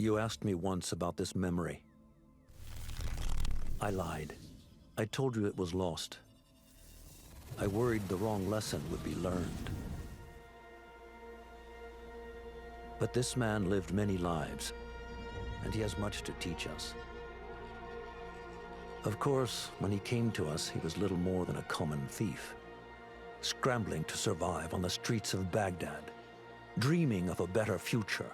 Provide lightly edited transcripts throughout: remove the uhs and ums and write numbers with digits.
You asked me once about this memory. I lied. I told you it was lost. I worried the wrong lesson would be learned. But this man lived many lives, and he has much to teach us. Of course, when he came to us, he was little more than a common thief, scrambling to survive on the streets of Baghdad, dreaming of a better future.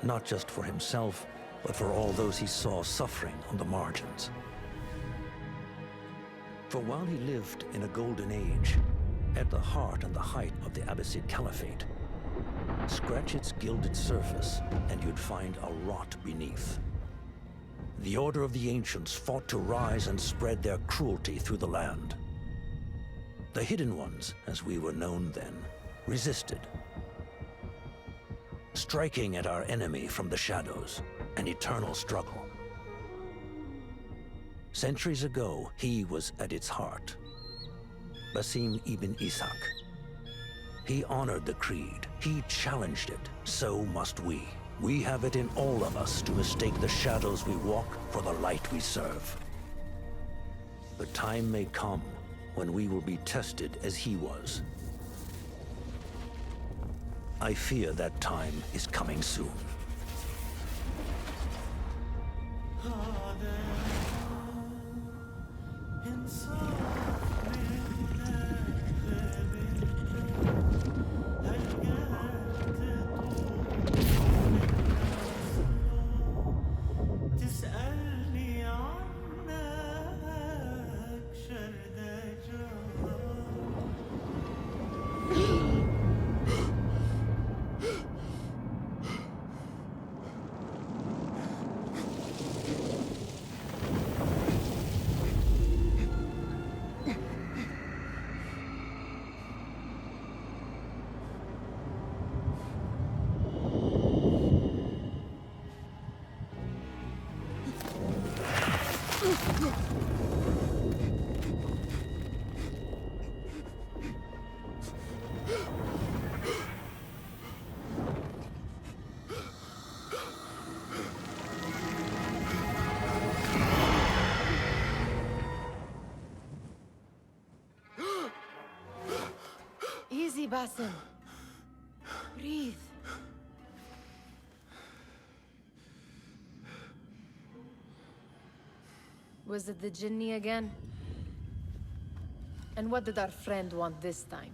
Not just for himself, but for all those he saw suffering on the margins. For while he lived in a golden age, at the heart and the height of the Abbasid Caliphate, scratch its gilded surface and you'd find a rot beneath. The Order of the Ancients fought to rise and spread their cruelty through the land. The Hidden Ones, as we were known then, resisted, striking at our enemy from the shadows, an eternal struggle. Centuries ago, he was at its heart, Basim ibn Ishaq. He honored the creed, he challenged it, so must we. We have it in all of us to mistake the shadows we walk for the light we serve. The time may come when we will be tested as he was. I fear that time is coming soon. Easy, Basim. Breathe. Was it the Jinni again? And what did our friend want this time?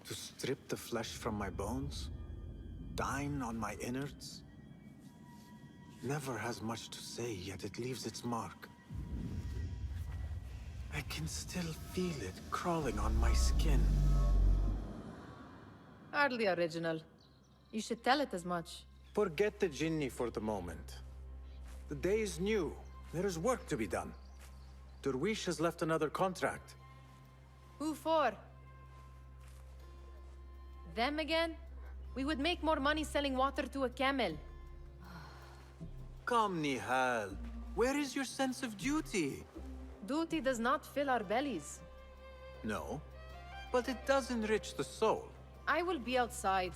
To strip the flesh from my bones? Dine on my innards? Never has much to say, yet it leaves its mark. I can still feel it crawling on my skin. Hardly original. You should tell it as much. Forget the Jinni for the moment. The day is new. There is work to be done. Derwish has left another contract. Who for? Them again? We would make more money selling water to a camel. Come, Nihal. Where is your sense of duty? Duty does not fill our bellies. No, but it does enrich the soul. I will be outside.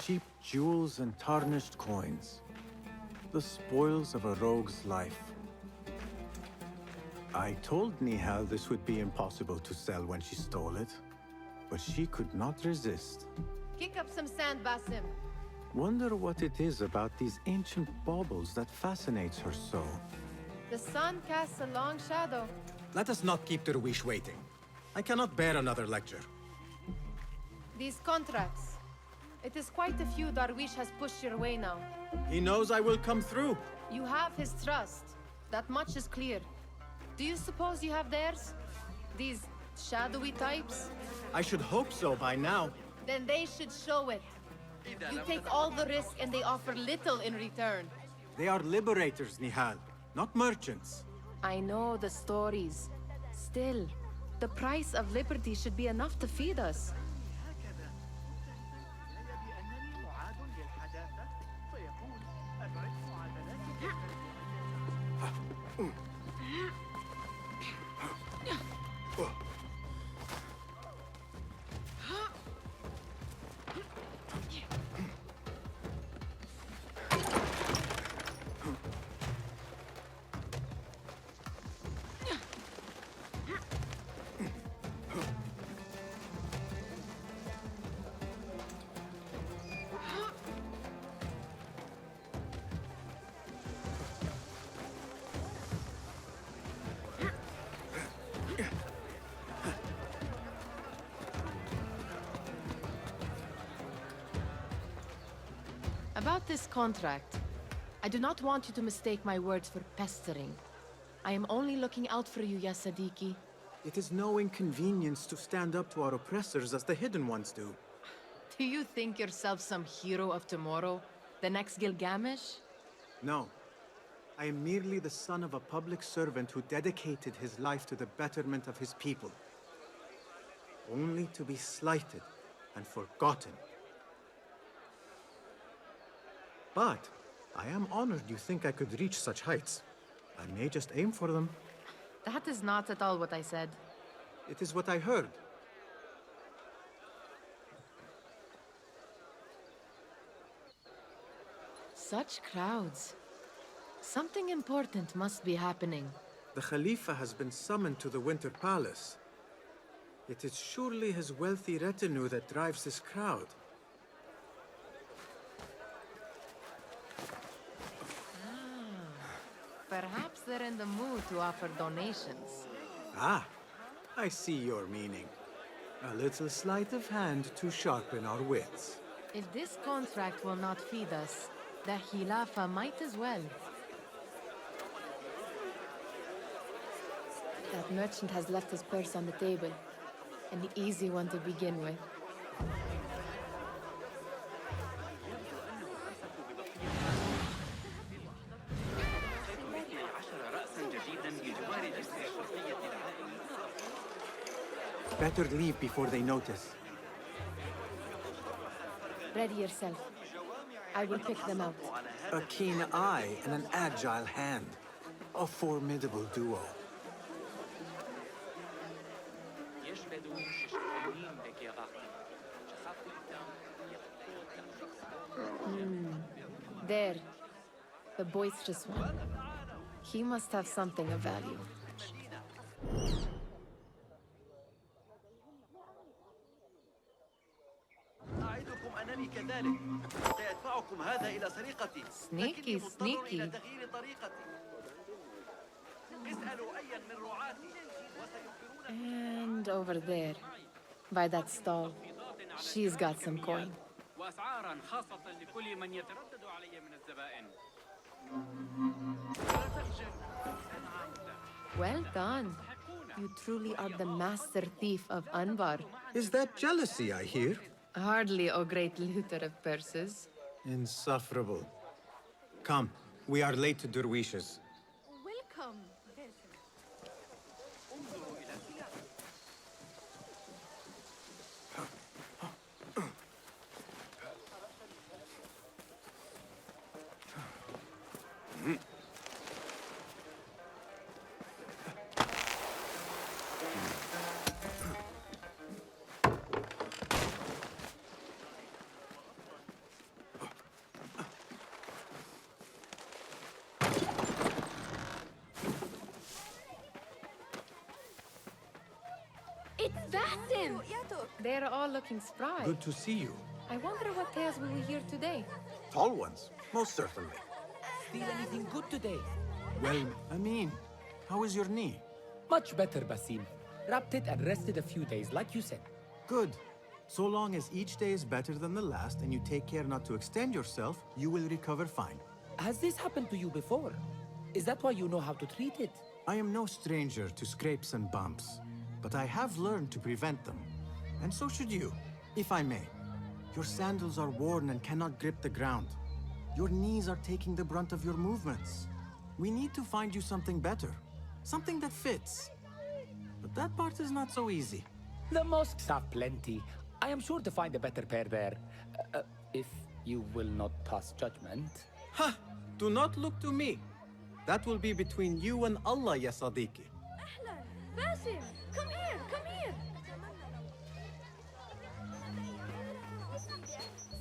Cheap jewels and tarnished coins. The spoils of a rogue's life. I told Nihal this would be impossible to sell when she stole it, but she could not resist. Kick up some sand, Basim. Wonder what it is about these ancient baubles that fascinates her so. The sun casts a long shadow. Let us not keep Derwish waiting. I cannot bear another lecture. These contracts. It is quite a few Darwish has pushed your way now. He knows I will come through. You have his trust. That much is clear. Do you suppose you have theirs? These shadowy types? I should hope so by now. Then they should show it. You take all the risk and they offer little in return. They are liberators, Nihal, not merchants. I know the stories. Still, the price of liberty should be enough to feed us. About this contract, I do not want you to mistake my words for pestering. I am only looking out for you, ya Sadiki. It is no inconvenience to stand up to our oppressors as the hidden ones do. Do you think yourself some hero of tomorrow? The next Gilgamesh? No. I am merely the son of a public servant who dedicated his life to the betterment of his people. Only to be slighted and forgotten. But I am honored you think I could reach such heights. I may just aim for them. That is not at all what I said. It is what I heard. Such crowds. Something important must be happening. The Khalifa has been summoned to the Winter Palace. It is surely his wealthy retinue that drives this crowd. Perhaps they're in the mood to offer donations. Ah, I see your meaning. A little sleight of hand to sharpen our wits. If this contract will not feed us, the Khilafa might as well. That merchant has left his purse on the table. An easy one to begin with. Better leave before they notice. Ready yourself. I will pick them out. A keen eye and an agile hand. A formidable duo. There. The boisterous one. He must have something of value. أعدكم أنني كذلك سيدفعكم هذا إلى سرقتي Sneaky, لكني مضطر sneaky. إلى تغيير طريقتي اسألوا أيا من رعاتي وسيخبرونكم And over there, by that stall, she's got some coin. وأسعاراً خاصة لكل من يتردد علي من الزبائن. Well done. You truly are the master thief of Anbar. Is that jealousy I hear? Hardly, O great looter of purses. Insufferable. Come, we are late to Derwishes. Welcome. It's Basim! They're all looking spry. Good to see you. I wonder what tales we will hear today. Tall ones, most certainly. Feel anything good today? Well, Amin, how is your knee? Much better, Basim. Wrapped it and rested a few days, like you said. Good. So long as each day is better than the last and you take care not to extend yourself, you will recover fine. Has this happened to you before? Is that why you know how to treat it? I am no stranger to scrapes and bumps, but I have learned to prevent them. And so should you, if I may. Your sandals are worn and cannot grip the ground. Your knees are taking the brunt of your movements. We need to find you something better, something that fits. But that part is not so easy. The mosques have plenty. I am sure to find a better pair there. If you will not pass judgment. Ha! Do not look to me. That will be between you and Allah, ya Sadiqi. Ahlan! Basim! Come here! Come here!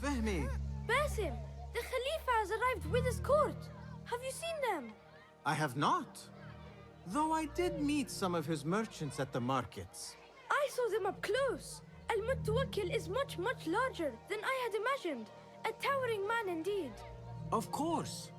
Fehmi, Basim! The Khalifa has arrived with his court! Have you seen them? I have not. Though I did meet some of his merchants at the markets. I saw them up close. Al-Mutawakkil is much, much larger than I had imagined. A towering man indeed. Of course.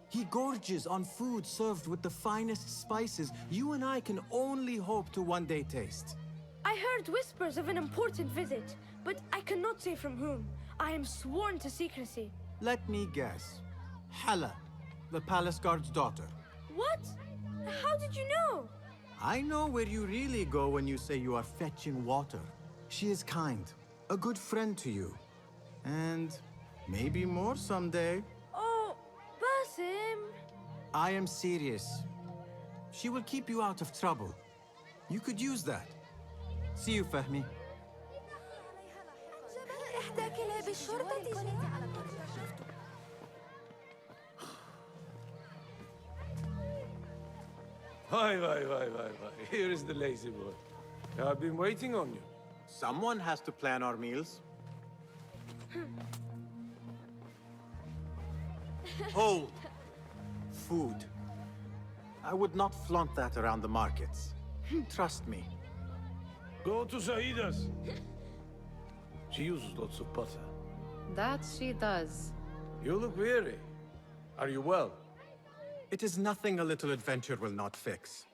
He gorges on food served with the finest spices you and I can only hope to one day taste. I heard whispers of an important visit, but I cannot say from whom. I am sworn to secrecy. Let me guess. Hala, the palace guard's daughter. What? How did you know? I know where you really go when you say you are fetching water. She is kind, a good friend to you. And maybe more someday. Oh, Basim. I am serious. She will keep you out of trouble. You could use that. See you, Fahmi. Why. Here is the lazy boy. I've been waiting on you. Someone has to plan our meals. Hold. Food. I would not flaunt that around the markets. Trust me. Go to Saida's. She uses lots of butter. That she does. You look weary. Are you well? It is nothing a little adventure will not fix.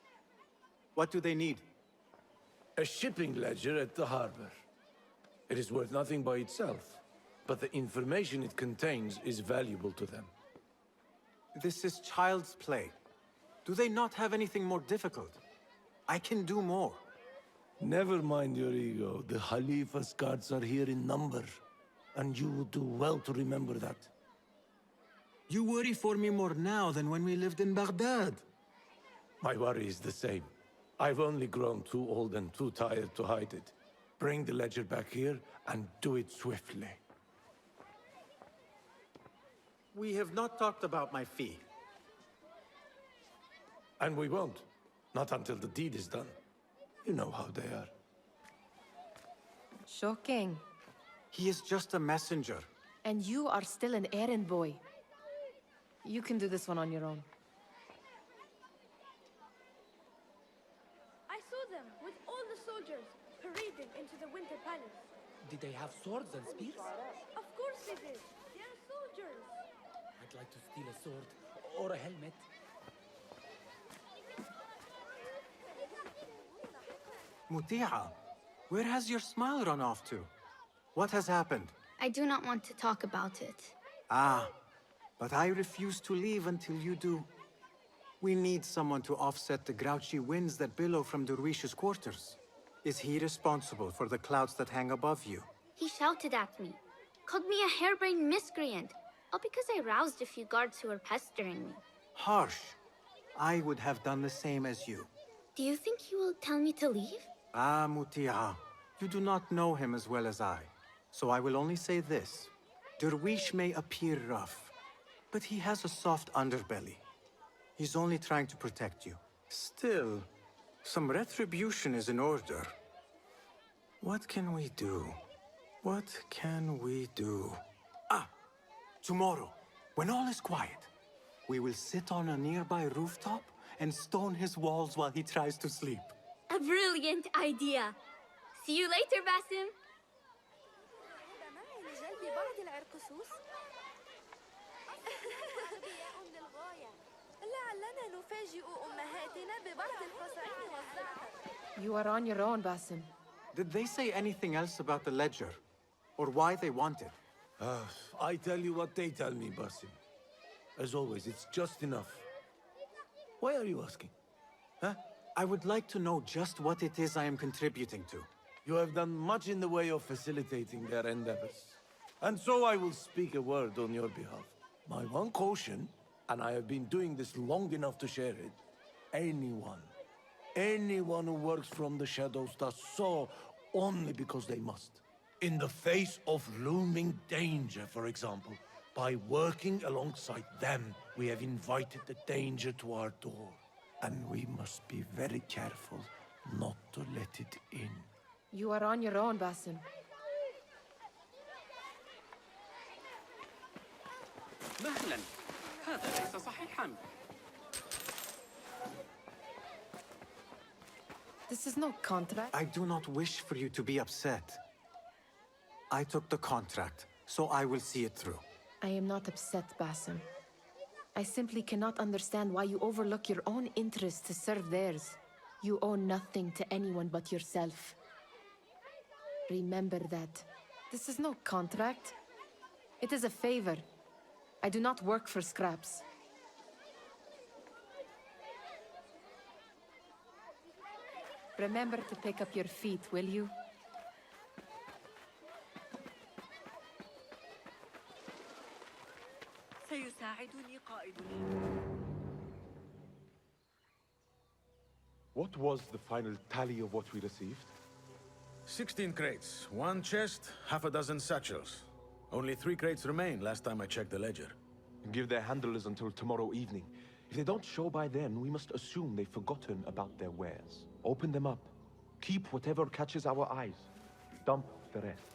What do they need? A shipping ledger at the harbor. It is worth nothing by itself, but the information it contains is valuable to them. This is child's play. Do they not have anything more difficult? I can do more. Never mind your ego. The Khalifa's guards are here in number, and you would do well to remember that. You worry for me more now than when we lived in Baghdad. My worry is the same. I've only grown too old and too tired to hide it. Bring the ledger back here and do it swiftly. We have not talked about my fee. And we won't. Not until the deed is done. You know how they are. Shocking. He is just a messenger. And you are still an errand boy. You can do this one on your own. I saw them with all the soldiers parading into the Winter Palace. Did they have swords and spears? Of course they did. They are soldiers. I'd like to steal a sword or a helmet. Muti'a, where has your smile run off to? What has happened? I do not want to talk about it. Ah, but I refuse to leave until you do. We need someone to offset the grouchy winds that billow from Derwish's quarters. Is he responsible for the clouds that hang above you? He shouted at me, called me a harebrained miscreant, all because I roused a few guards who were pestering me. Harsh. I would have done the same as you. Do you think he will tell me to leave? Ah, Muti'a, you do not know him as well as I. So I will only say this. Derwish may appear rough, but he has a soft underbelly. He's only trying to protect you. Still, some retribution is in order. What can we do? What can we do? Ah! Tomorrow, when all is quiet, we will sit on a nearby rooftop and stone his walls while he tries to sleep. A brilliant idea. See you later, Basim. You are on your own, Basim. Did they say anything else about the ledger? Or why they want it? I tell you what they tell me, Basim. As always, it's just enough. Why are you asking? Huh? I would like to know just what it is I am contributing to. You have done much in the way of facilitating their endeavors. And so I will speak a word on your behalf. My one caution, and I have been doing this long enough to share it, anyone who works from the shadows does so only because they must. In the face of looming danger, for example, by working alongside them, we have invited the danger to our door. And we must be very careful not to let it in. You are on your own, Basim. مهلا هذا ليس صحيحا. This is no contract. I do not wish for you to be upset. I took the contract, so I will see it through. I am not upset, Basim. I simply cannot understand why you overlook your own interests to serve theirs. You owe nothing to anyone but yourself. Remember that. This is no contract. It is a favor. I do not work for scraps. Remember to pick up your feet, will you? سيساعدني قائدي. What was the final tally of what we received? 16 crates, 1 chest, half a dozen satchels. Only 3 crates remain last time I checked the ledger. Give their handlers until tomorrow evening. If they don't show by then, we must assume they've forgotten about their wares. Open them up. Keep whatever catches our eyes. Dump the rest.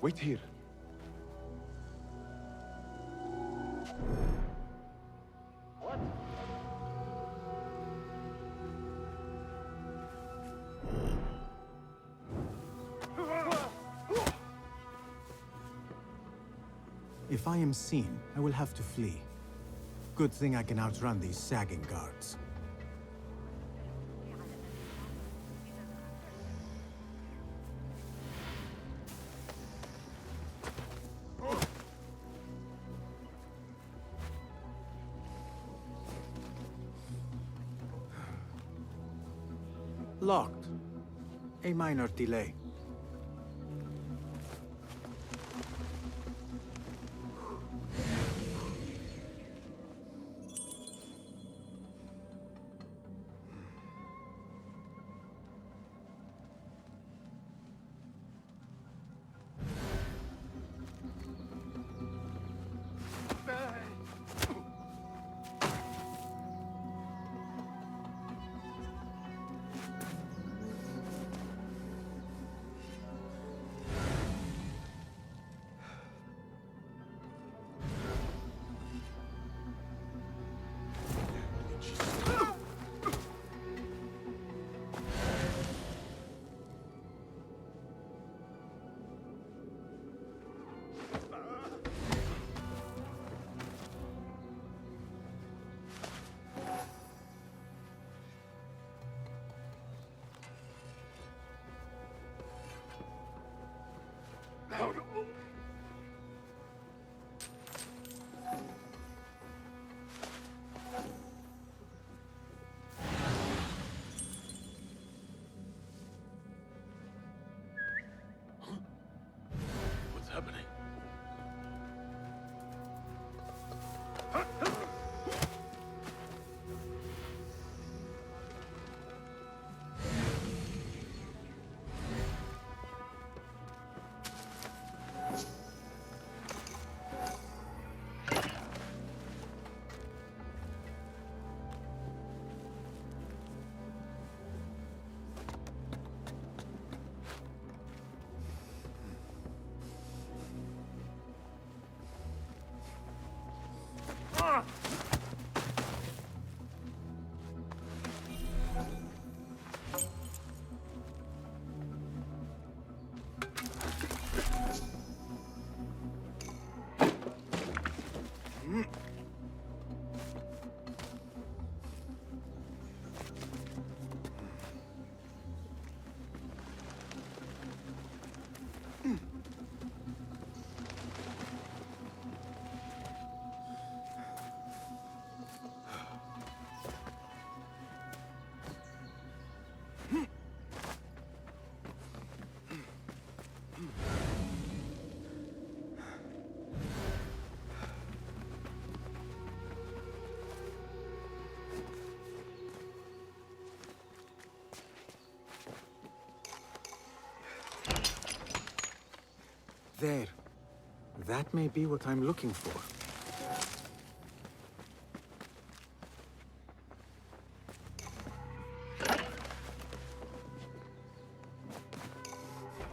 Wait here. If I am seen, I will have to flee. Good thing I can outrun these sagging guards. Locked. A minor delay. What's happening? There. That may be what I'm looking for.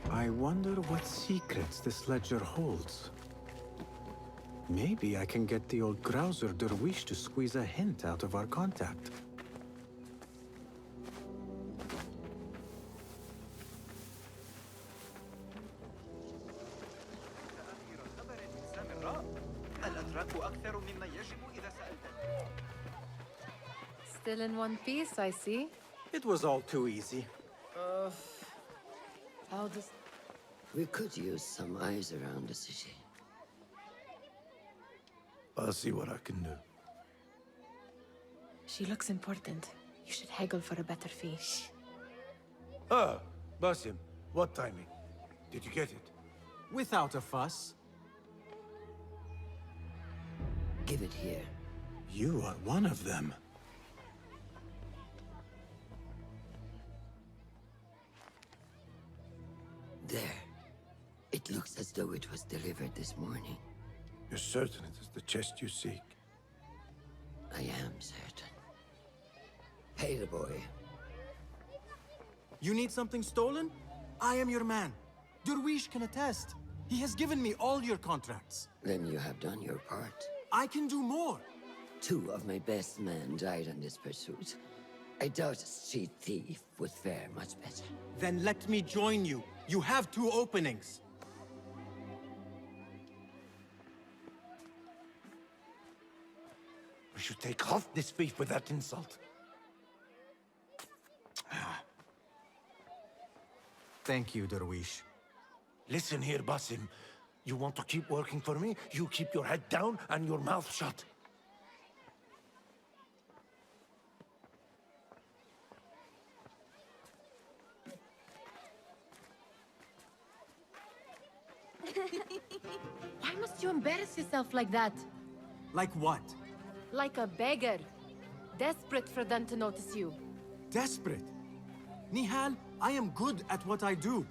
I wonder what secrets this ledger holds. Maybe I can get the old grouser Derwish to squeeze a hint out of our contact. Still in one piece, I see. It was all too easy. How does... We could use some eyes around the city. I'll see what I can do. She looks important. You should haggle for a better fee. Ah, Basim, what timing? Did you get it? Without a fuss. Give it here. You are one of them. There. It looks as though it was delivered this morning. You're certain it is the chest you seek? I am certain. Pay the boy. You need something stolen? I am your man. Derwish can attest. He has given me all your contracts. Then you have done your part. I can do more. 2 of my best men died in this pursuit. I doubt a street thief would fare much better. Then let me join you. You have 2 openings. We should take off this beef with that insult. Thank you, Derwish. Listen here, Basim. You want to keep working for me? You keep your head down and your mouth shut. Why must you embarrass yourself like that? Like what? Like a beggar. Desperate for them to notice you. Desperate? Nihal, I am good at what I do.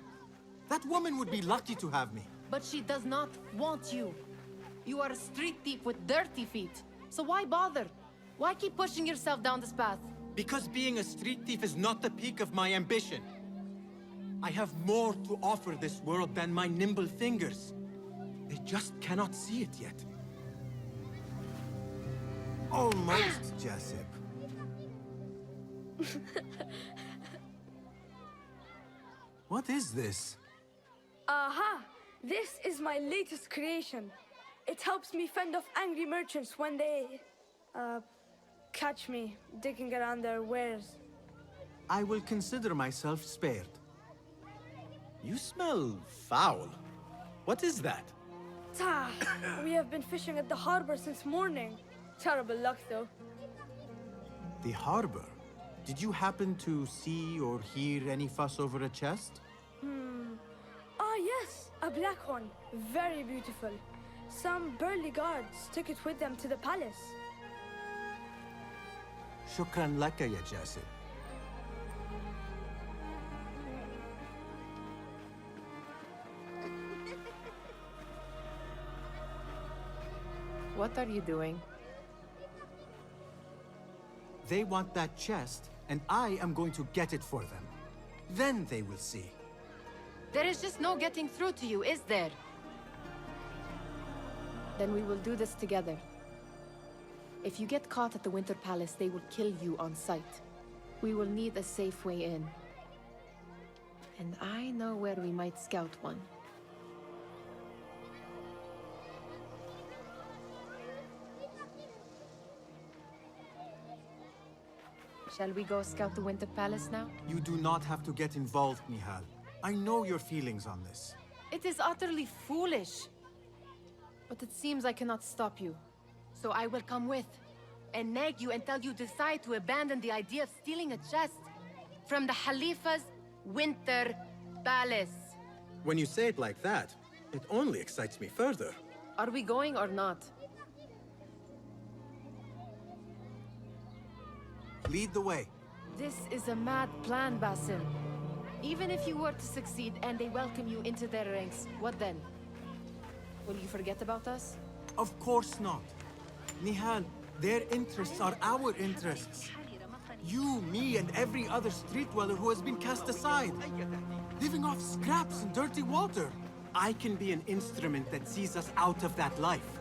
That woman would be lucky to have me. But she does not want you. You are a street thief with dirty feet. So why bother? Why keep pushing yourself down this path? Because being a street thief is not the peak of my ambition. I have more to offer this world than my nimble fingers. They just cannot see it yet. Almost, Jasip. What is this? Aha! This is my latest creation. It helps me fend off angry merchants when they... catch me digging around their wares. I will consider myself spared. You smell foul. What is that? Tah! We have been fishing at the harbor since morning. Terrible luck, though. The harbor? Did you happen to see or hear any fuss over a chest? Ah, yes, a black one. Very beautiful. Some burly guards took it with them to the palace. Shukran laka, ya Jasip. What are you doing? They want that chest, and I am going to get it for them. Then they will see. There is just no getting through to you, is there? Then we will do this together. If you get caught at the Winter Palace, they will kill you on sight. We will need a safe way in. And I know where we might scout one. Shall we go scout the Winter Palace now? You do not have to get involved, Nihal. I know your feelings on this. It is utterly foolish. But it seems I cannot stop you. So I will come with, and nag you until you decide to abandon the idea of stealing a chest from the Khalifa's Winter Palace. When you say it like that, it only excites me further. Are we going or not? Lead the way. This is a mad plan, Basim. Even if you were to succeed and they welcome you into their ranks, what then? Will you forget about us? Of course not. Nihal, their interests are our interests. You, me, and every other street dweller who has been cast aside. Living off scraps and dirty water. I can be an instrument that sees us out of that life.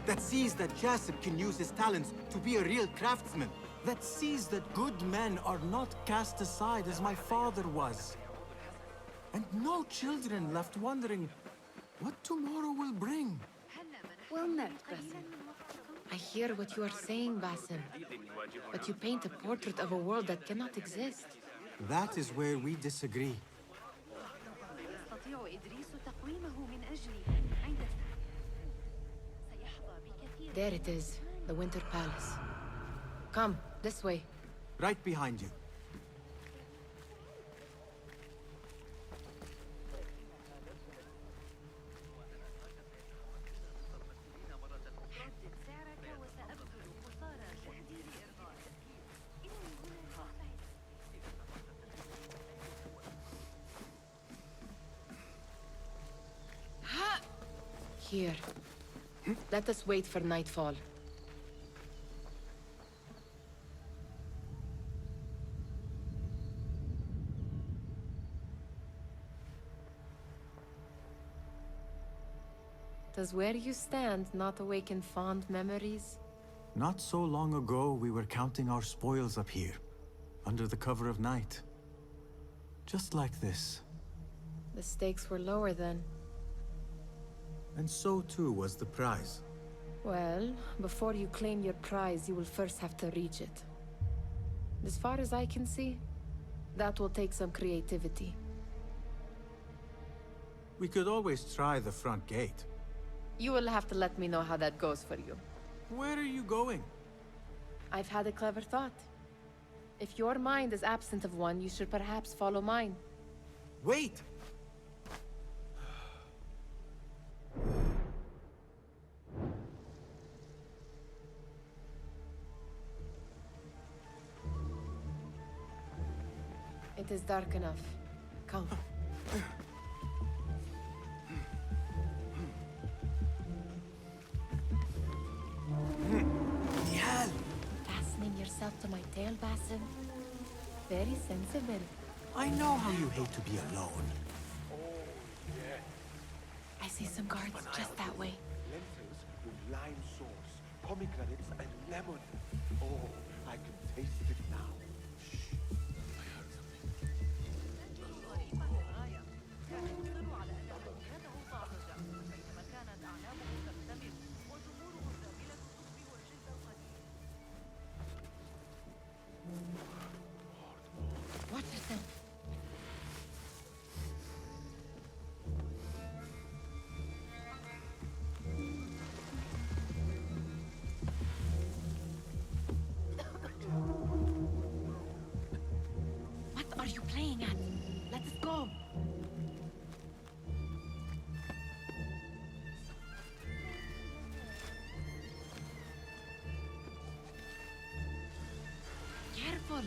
That sees that Jasip can use his talents to be a real craftsman. That sees that good men are not cast aside as my father was. And no children left wondering what tomorrow will bring. Well met, Basim. I hear what you are saying, Basim. But you paint a portrait of a world that cannot exist. That is where we disagree. There it is, the Winter Palace. Come, this way. Right behind you. Here. Let us wait for nightfall. Does where you stand not awaken fond memories? Not so long ago, we were counting our spoils up here, under the cover of night. Just like this. The stakes were lower then. And so too was the prize. Well, before you claim your prize, you will first have to reach it. As far as I can see, that will take some creativity. We could always try the front gate. You will have to let me know how that goes for you. Where are you going? I've had a clever thought. If your mind is absent of one, you should perhaps follow mine. Wait! It is dark enough. Come. Fastening yourself to my tail, Basim. Very sensible. I know how you hate to be alone. I see some guards just that way. Lentils with lime sauce, pomegranates, and lemon. Oh, I can taste it now. Watch yourself. What are you playing at? Let us go. Careful.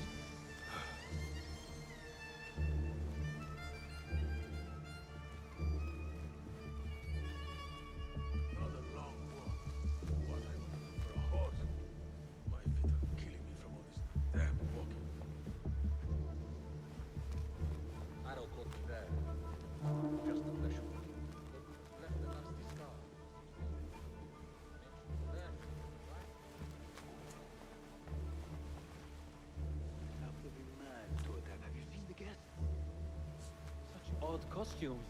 Odd costumes.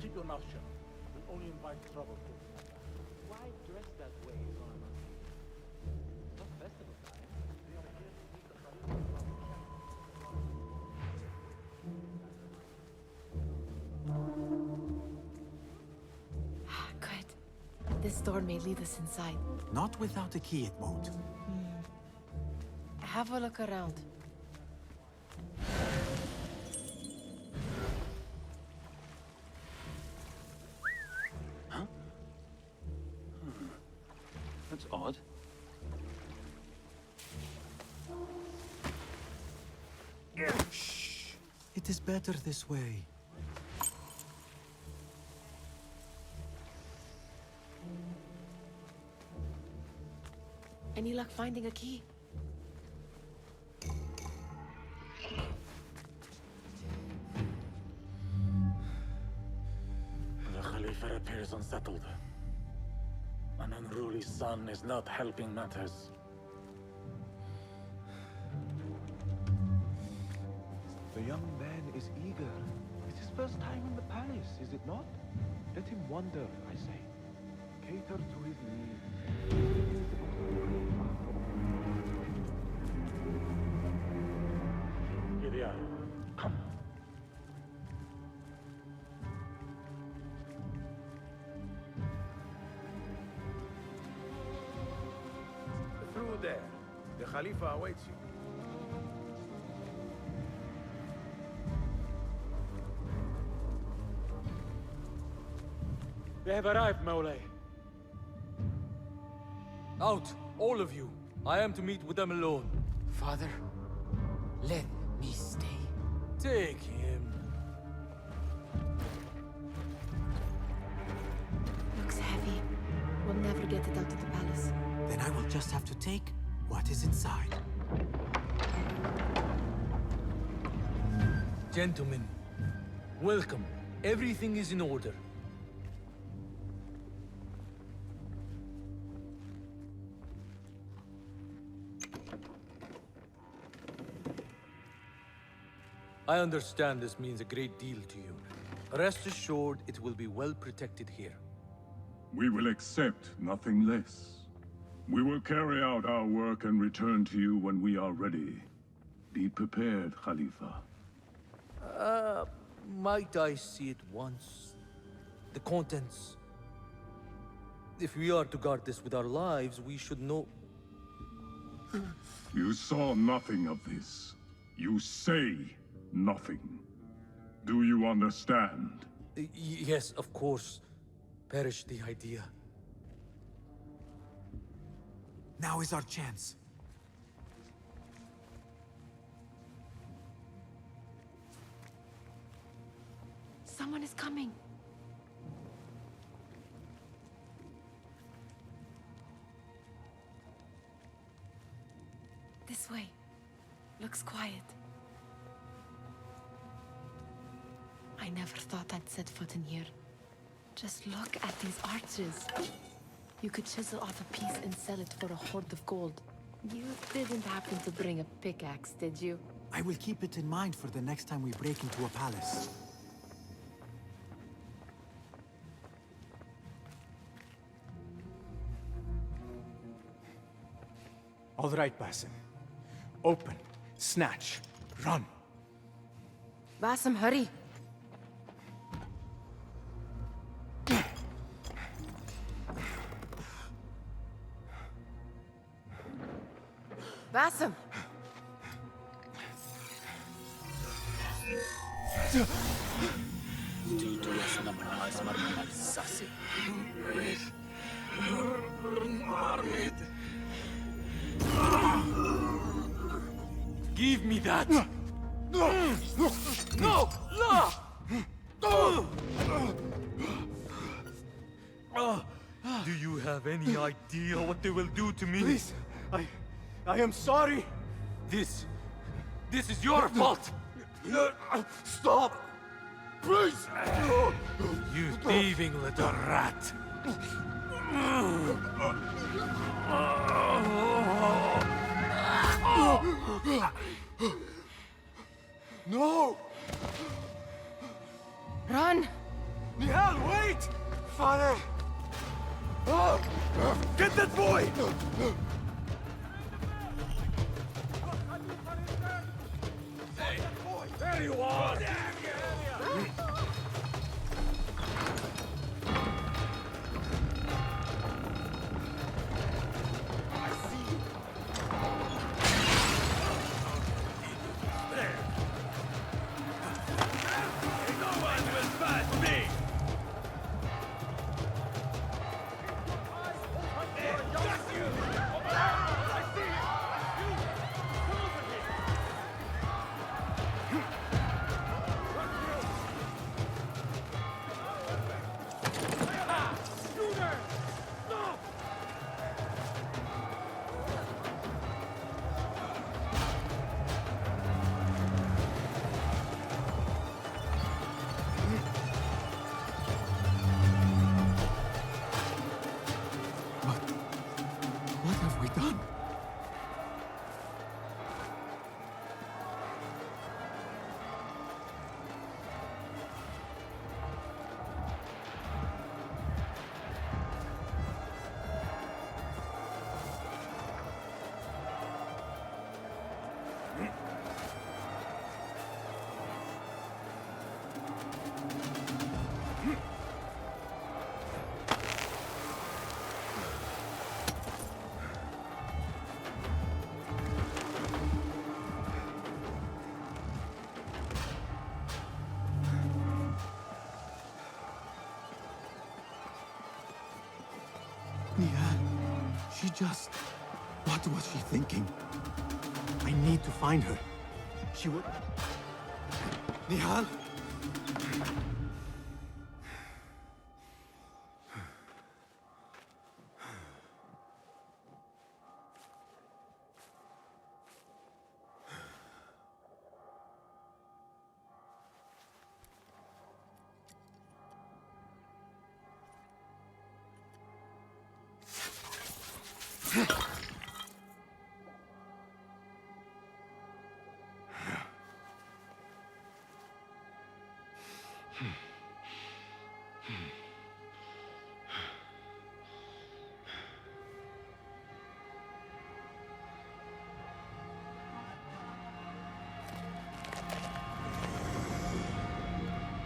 Keep your mouth shut. We'll only invite trouble. Why dress that way, Norman? Not festival time. Good. This door may lead us inside. Not without a key, it won't. Have a look around. That's odd. Shh! It is better this way. Any luck finding a key? The Khalifa appears unsettled. An unruly son is not helping matters. The young man is eager. It's his first time in the palace, is it not? Let him wander, I say. Cater to his needs. Here they are. Come. there. The Khalifa awaits you. They have arrived, Mawlay. Out, all of you. I am to meet with them alone. Father, let me stay. Take him. Looks heavy. We'll never get it out of the palace. Then I will just have to take what is inside. Gentlemen, welcome. Everything is in order. I understand this means a great deal to you. Rest assured, it will be well protected here. We will accept nothing less. We will carry out our work and return to you when we are ready. Be prepared, Khalifa. Might I see it once? The contents. If we are to guard this with our lives, we should know... You saw nothing of this. You say nothing. Do you understand? Yes, of course. Perish the idea. Now is our chance. Someone is coming. This way. Looks quiet. I never thought I'd set foot in here. Just look at these arches. You could chisel off a piece and sell it for a hoard of gold. You didn't happen to bring a pickaxe, did you? I will keep it in mind for the next time we break into a palace. All right, Basim. Open, snatch, run. Basim, hurry. Basim! Give me that! No! No! Do you have any idea what they will do to me? Please, I am sorry. This is your fault! Stop! Please! You thieving little rat! No! Run! Nihal, wait! Father! Get that boy! There you are! Nihal, she just... What was she thinking? I need to find her. She would... Nihal?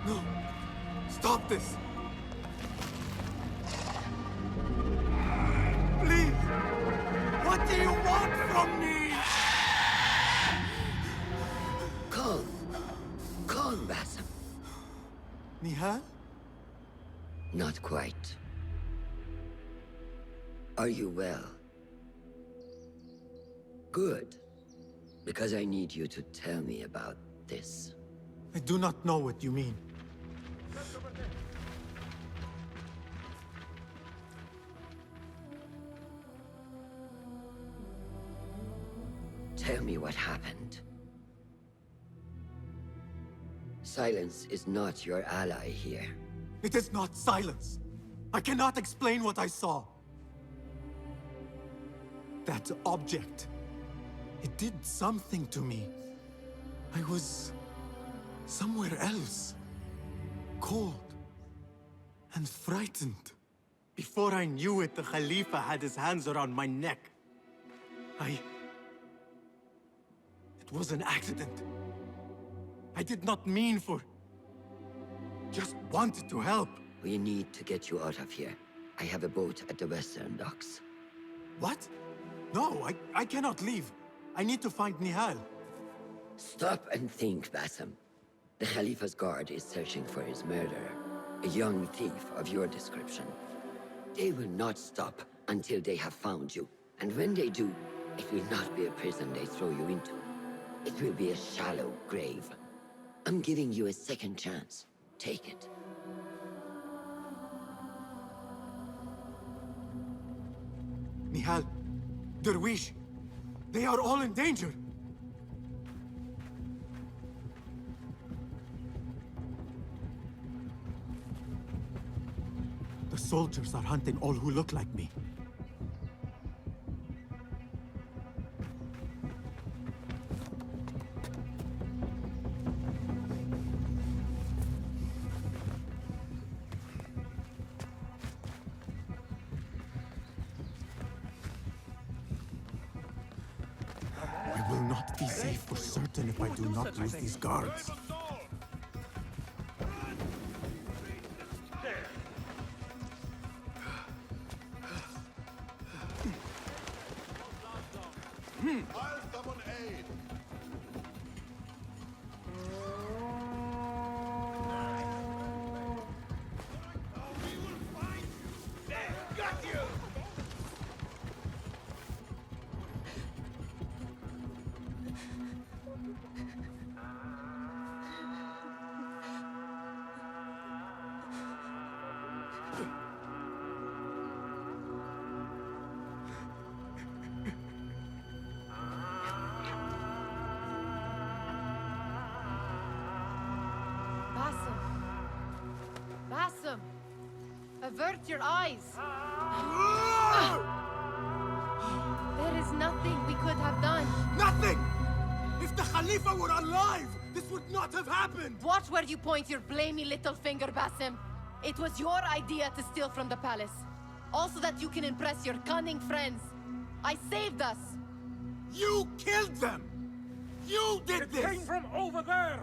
No! Stop this! Please! What do you want from me? Calm. Calm, Basim. Nihal? Not quite. Are you well? Good. Because I need you to tell me about this. I do not know what you mean. Tell me what happened. Silence is not your ally here. It is not silence. I cannot explain what I saw. That object. It did something to me. I was somewhere else. Cold and frightened. Before I knew it, the Khalifa had his hands around my neck. It was an accident. I did not mean for... Just wanted to help. We need to get you out of here. I have a boat at the western docks. What? No, I cannot leave. I need to find Nihal. Stop and think, Basim. The Khalifa's guard is searching for his murderer, a young thief of your description. They will not stop until they have found you. And when they do, it will not be a prison they throw you into. It will be a shallow grave. I'm giving you a second chance. Take it. Nihal, Derwish, they are all in danger. The soldiers are hunting all who look like me. I will not be safe for certain if I do not lose these guards. I'll summon aid. Got you! Basim! Avert your eyes! There is nothing we could have done. Nothing! If the Khalifa were alive, this would not have happened! Watch where you point your blamey little finger, Basim. It was your idea to steal from the palace. Also that you can impress your cunning friends. I saved us! You killed them! You did this! It came from over there!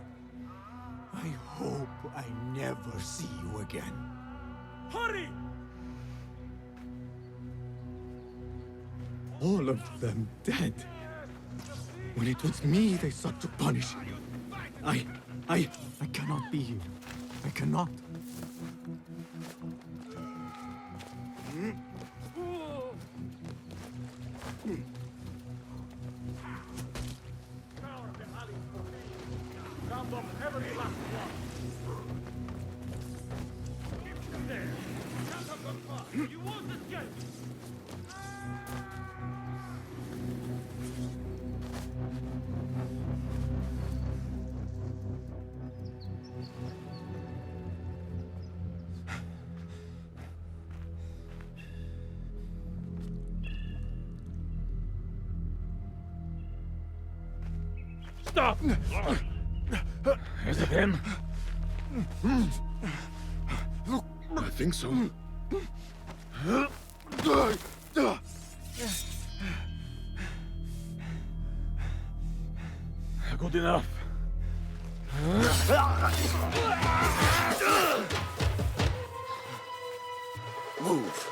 I hope I never see you again. Hurry! All of them dead. When it was me they sought to punish. I cannot be here. I cannot. won't escape! Stop! Is it him? I think so. Good enough. Move.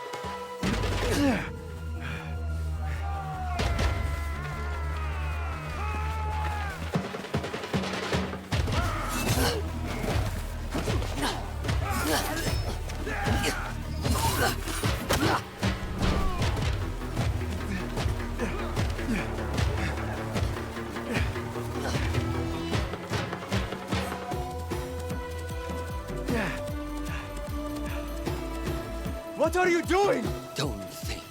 What are you doing? Don't think.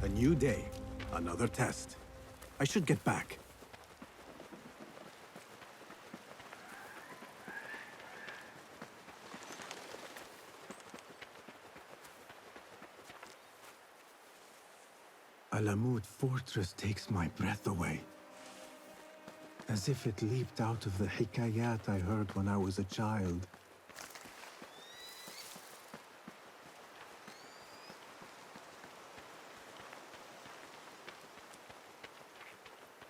A new day, another test. I should get back. Alamut Fortress takes my breath away. As if it leaped out of the hikayat I heard when I was a child.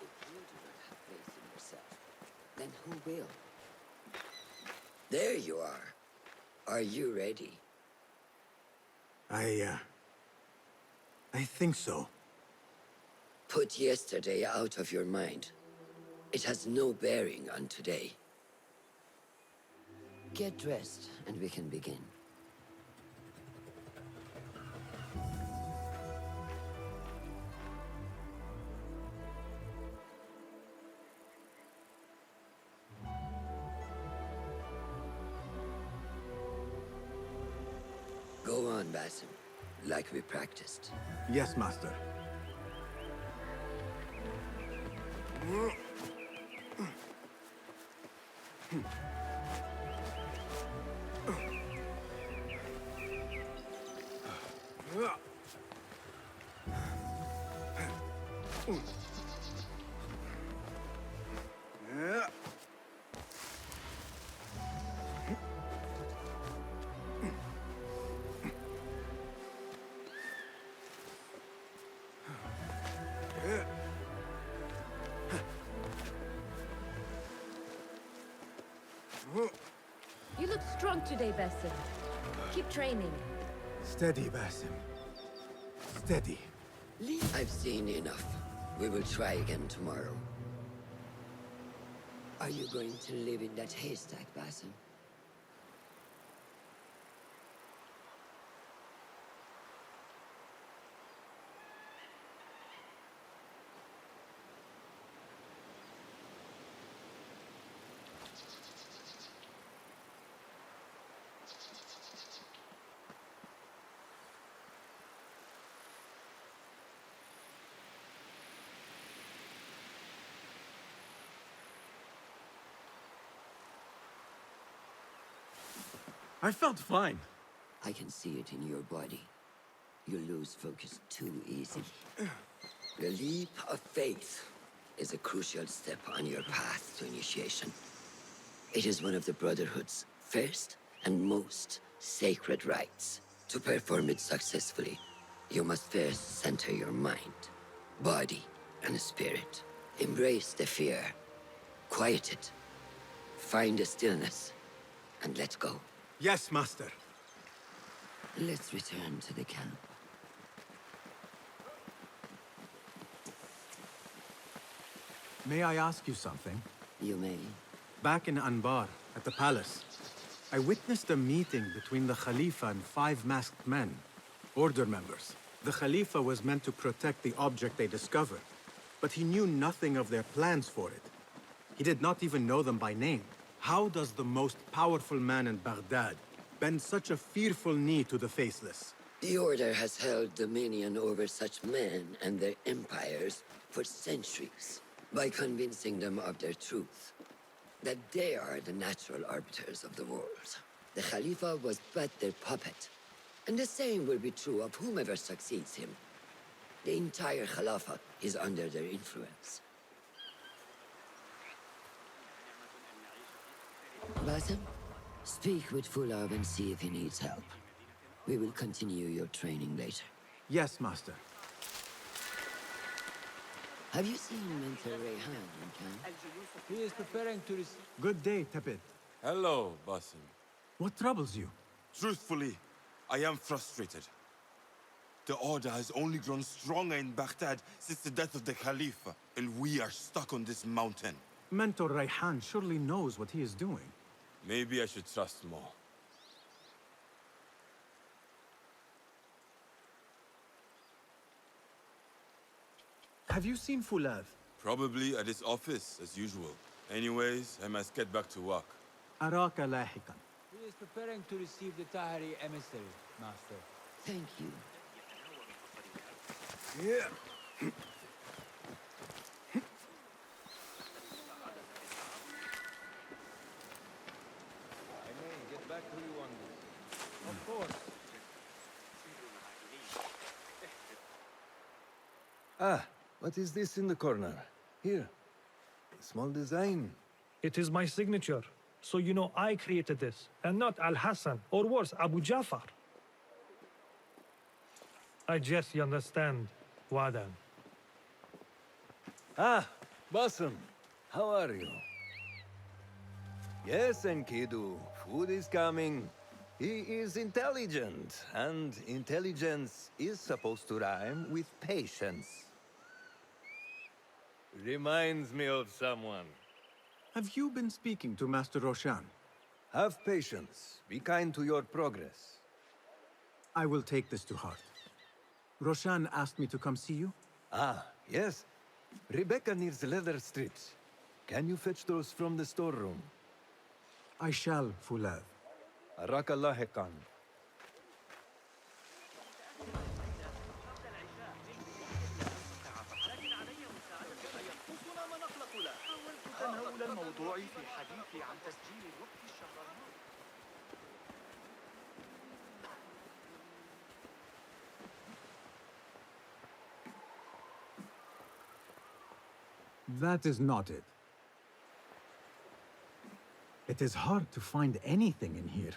If you do not have faith in yourself, then who will? There you are. Are you ready? I think so. Put yesterday out of your mind. It has no bearing on today. Get dressed, and we can begin. Go on, Basim, like we practiced. Yes, Master. You look strong today, Basim. Keep training. Steady, Basim. Steady. I've seen enough. We will try again tomorrow. Are you going to live in that haystack, Basim? I felt fine. I can see it in your body. You lose focus too easy. The leap of faith is a crucial step on your path to initiation. It is one of the Brotherhood's first and most sacred rites. To perform it successfully, you must first center your mind, body, and spirit. Embrace the fear. Quiet it. Find a stillness, and let go. Yes, Master. Let's return to the camp. May I ask you something? You may. Back in Anbar, at the palace, I witnessed a meeting between the Khalifa and 5 masked men, Order members. The Khalifa was meant to protect the object they discovered, but he knew nothing of their plans for it. He did not even know them by name. How does the most powerful man in Baghdad bend such a fearful knee to the faceless? The Order has held dominion over such men and their empires for centuries by convincing them of their truth, that they are the natural arbiters of the world. The Khalifa was but their puppet, and the same will be true of whomever succeeds him. The entire Khalifa is under their influence. Basim, speak with Fulab and see if he needs help. We will continue your training later. Yes, Master. Have you seen Mentor Rayhan in camp? He is preparing to receive... Good day, Tepid. Hello, Basim. What troubles you? Truthfully, I am frustrated. The Order has only grown stronger in Baghdad since the death of the Khalifa, and we are stuck on this mountain. Mentor Rayhan surely knows what he is doing. Maybe I should trust more. Have you seen Fulad? Probably at his office, as usual. Anyways, I must get back to work. Araka lahikan. He is preparing to receive the Tahiri emissary, Master. Thank you. Yeah. I may get back to you on this. Of course. Ah, what is this in the corner? Here. A small design. It is my signature. So you know I created this, and not Al-Hassan, or worse, Abu Jafar. I guess you understand, Wadan. Ah, Basim. How are you? Yes, Enkidu. Food is coming. He is intelligent, and intelligence is supposed to rhyme with patience. Reminds me of someone. Have you been speaking to Master Roshan? Have patience. Be kind to your progress. I will take this to heart. Roshan asked me to come see you? Ah, yes. Rebecca needs leather strips. Can you fetch those from the storeroom? I shall, Fulad. Arakallah Khan. That is not it. It is hard to find anything in here.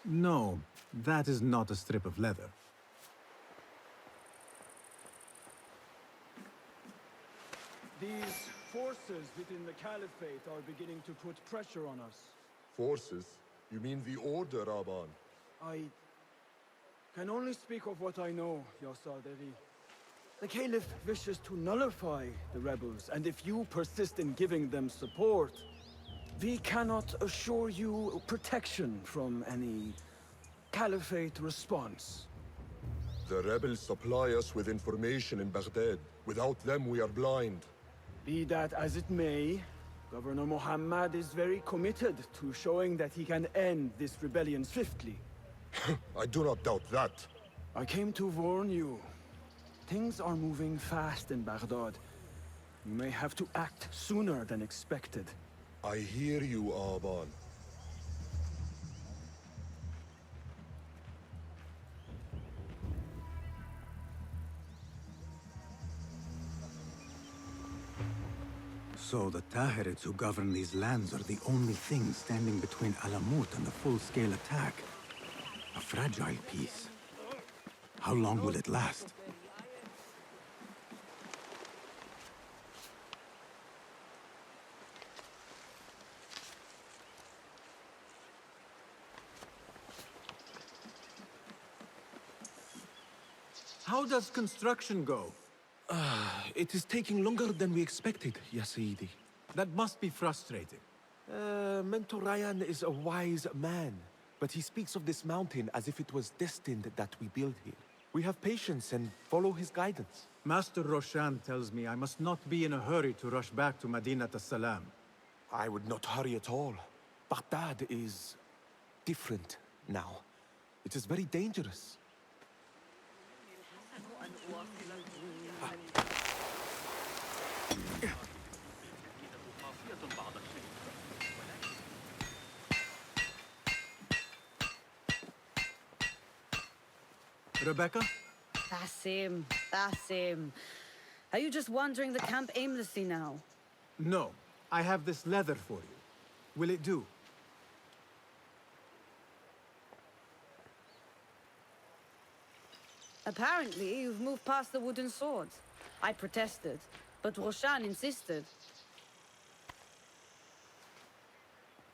No, that is not a strip of leather. These forces within the Caliphate are beginning to put pressure on us. Forces? You mean the Order, Aban? I can only speak of what I know, Yasaderi. The Caliph wishes to nullify the rebels, and if you persist in giving them support, we cannot assure you protection from any Caliphate response. The rebels supply us with information in Baghdad. Without them, we are blind. Be that as it may, Governor Muhammad is very committed to showing that he can end this rebellion swiftly. I do not doubt that. I came to warn you. Things are moving fast in Baghdad. You may have to act sooner than expected. I hear you, Aban. So the Tahirids who govern these lands are the only thing standing between Alamut and a full-scale attack. A fragile peace. How long will it last? How does construction go? It is taking longer than we expected, Ya Sayyidi. That must be frustrating. Mentor Ryan is a wise man, but he speaks of this mountain as if it was destined that we build here. We have patience and follow his guidance. Master Roshan tells me I must not be in a hurry to rush back to Madinat as-Salam. I would not hurry at all. Baghdad is different now. It is very dangerous. Rebecca? Basim, Basim. Are you just wandering the camp aimlessly now? No. I have this leather for you. Will it do? Apparently, you've moved past the wooden swords. I protested, but Roshan insisted.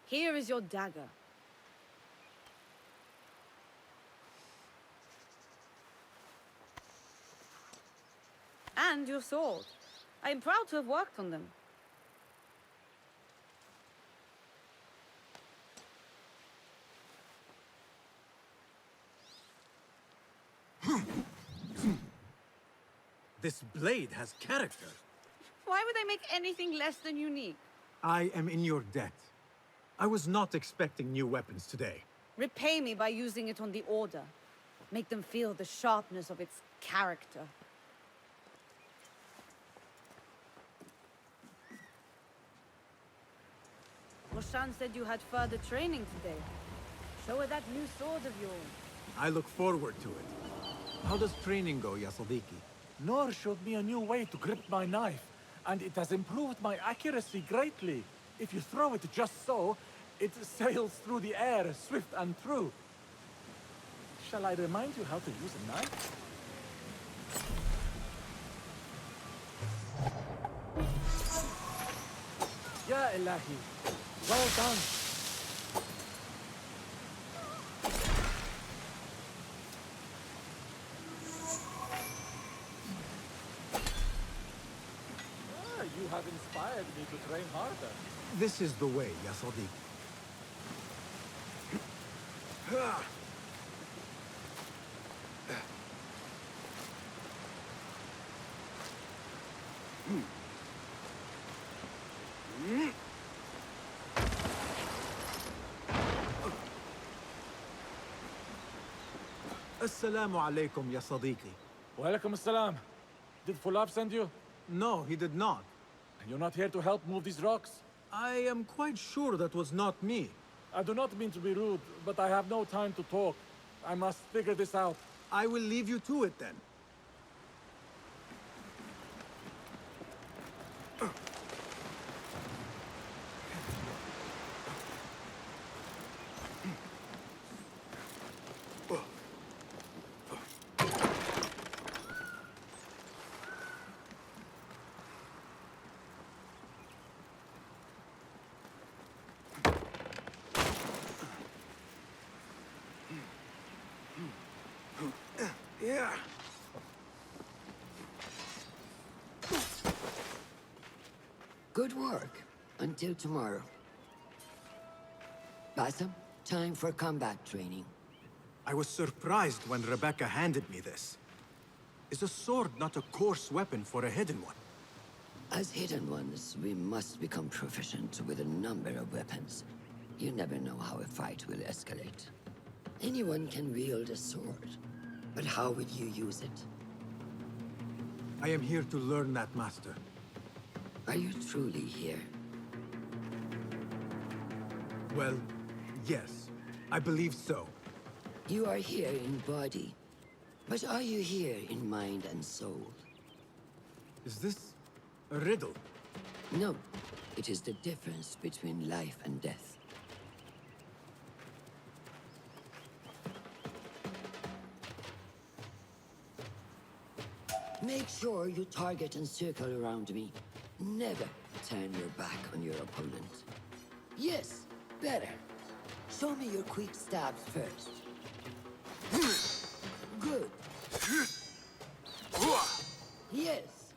Here is your dagger. And your sword. I am proud to have worked on them. This blade has character. Why would I make anything less than unique? I am in your debt. I was not expecting new weapons today. Repay me by using it on the Order. Make them feel the sharpness of its character. Roshan said you had further training today. Show her that new sword of yours. I look forward to it. How does training go, Ya Sadiqi? Noor showed me a new way to grip my knife, and it has improved my accuracy greatly. If you throw it just so, it sails through the air, swift and true. Shall I remind you how to use a knife? Ya Ilahi, well done. You have inspired me to train harder. This is the way, Ya Sadiqi. Assalamu alaikum, Ya Sadiqi. Walaikum assalam. Did Fulab send you? No, he did not. You're not here to help move these rocks? I am quite sure that was not me. I do not mean to be rude, but I have no time to talk. I must figure this out. I will leave you to it then. Yeah. Good work. Until tomorrow. Basim, time for combat training. I was surprised when Rebecca handed me this. Is a sword not a coarse weapon for a hidden one? As hidden ones, we must become proficient with a number of weapons. You never know how a fight will escalate. Anyone can wield a sword, but how will you use it? I am here to learn that, Master. Are you truly here? Well, yes. I believe so. You are here in body. But are you here in mind and soul? Is this a riddle? No. It is the difference between life and death. Make sure you target and circle around me. Never turn your back on your opponent. Yes, better. Show me your quick stabs first. Good. Yes.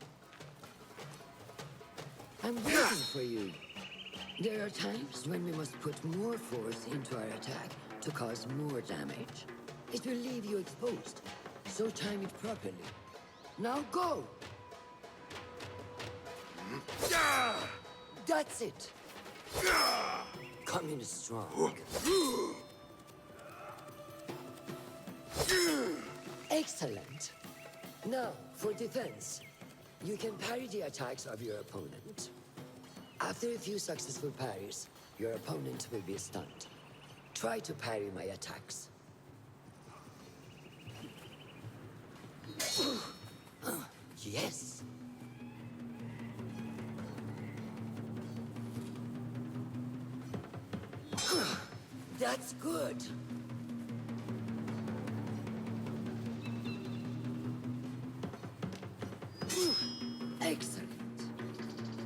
I'm waiting for you. There are times when we must put more force into our attack to cause more damage. It will leave you exposed, so time it properly. Now go! That's it! Come in strong. Excellent. Now, for defense. You can parry the attacks of your opponent. After a few successful parries, your opponent will be stunned. Try to parry my attacks. Yes. That's good. Excellent.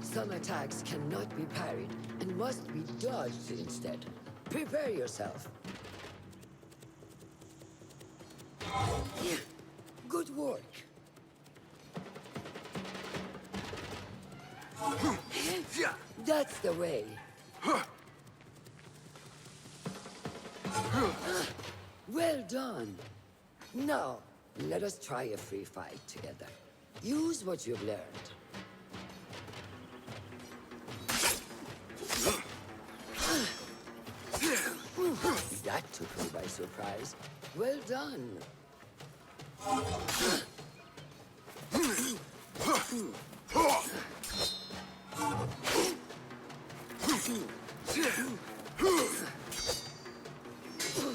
Some attacks cannot be parried and must be dodged instead. Prepare yourself. Good work. That's the way. Well done. Now, let us try a free fight together. Use what you've learned. That took me by surprise. Well done.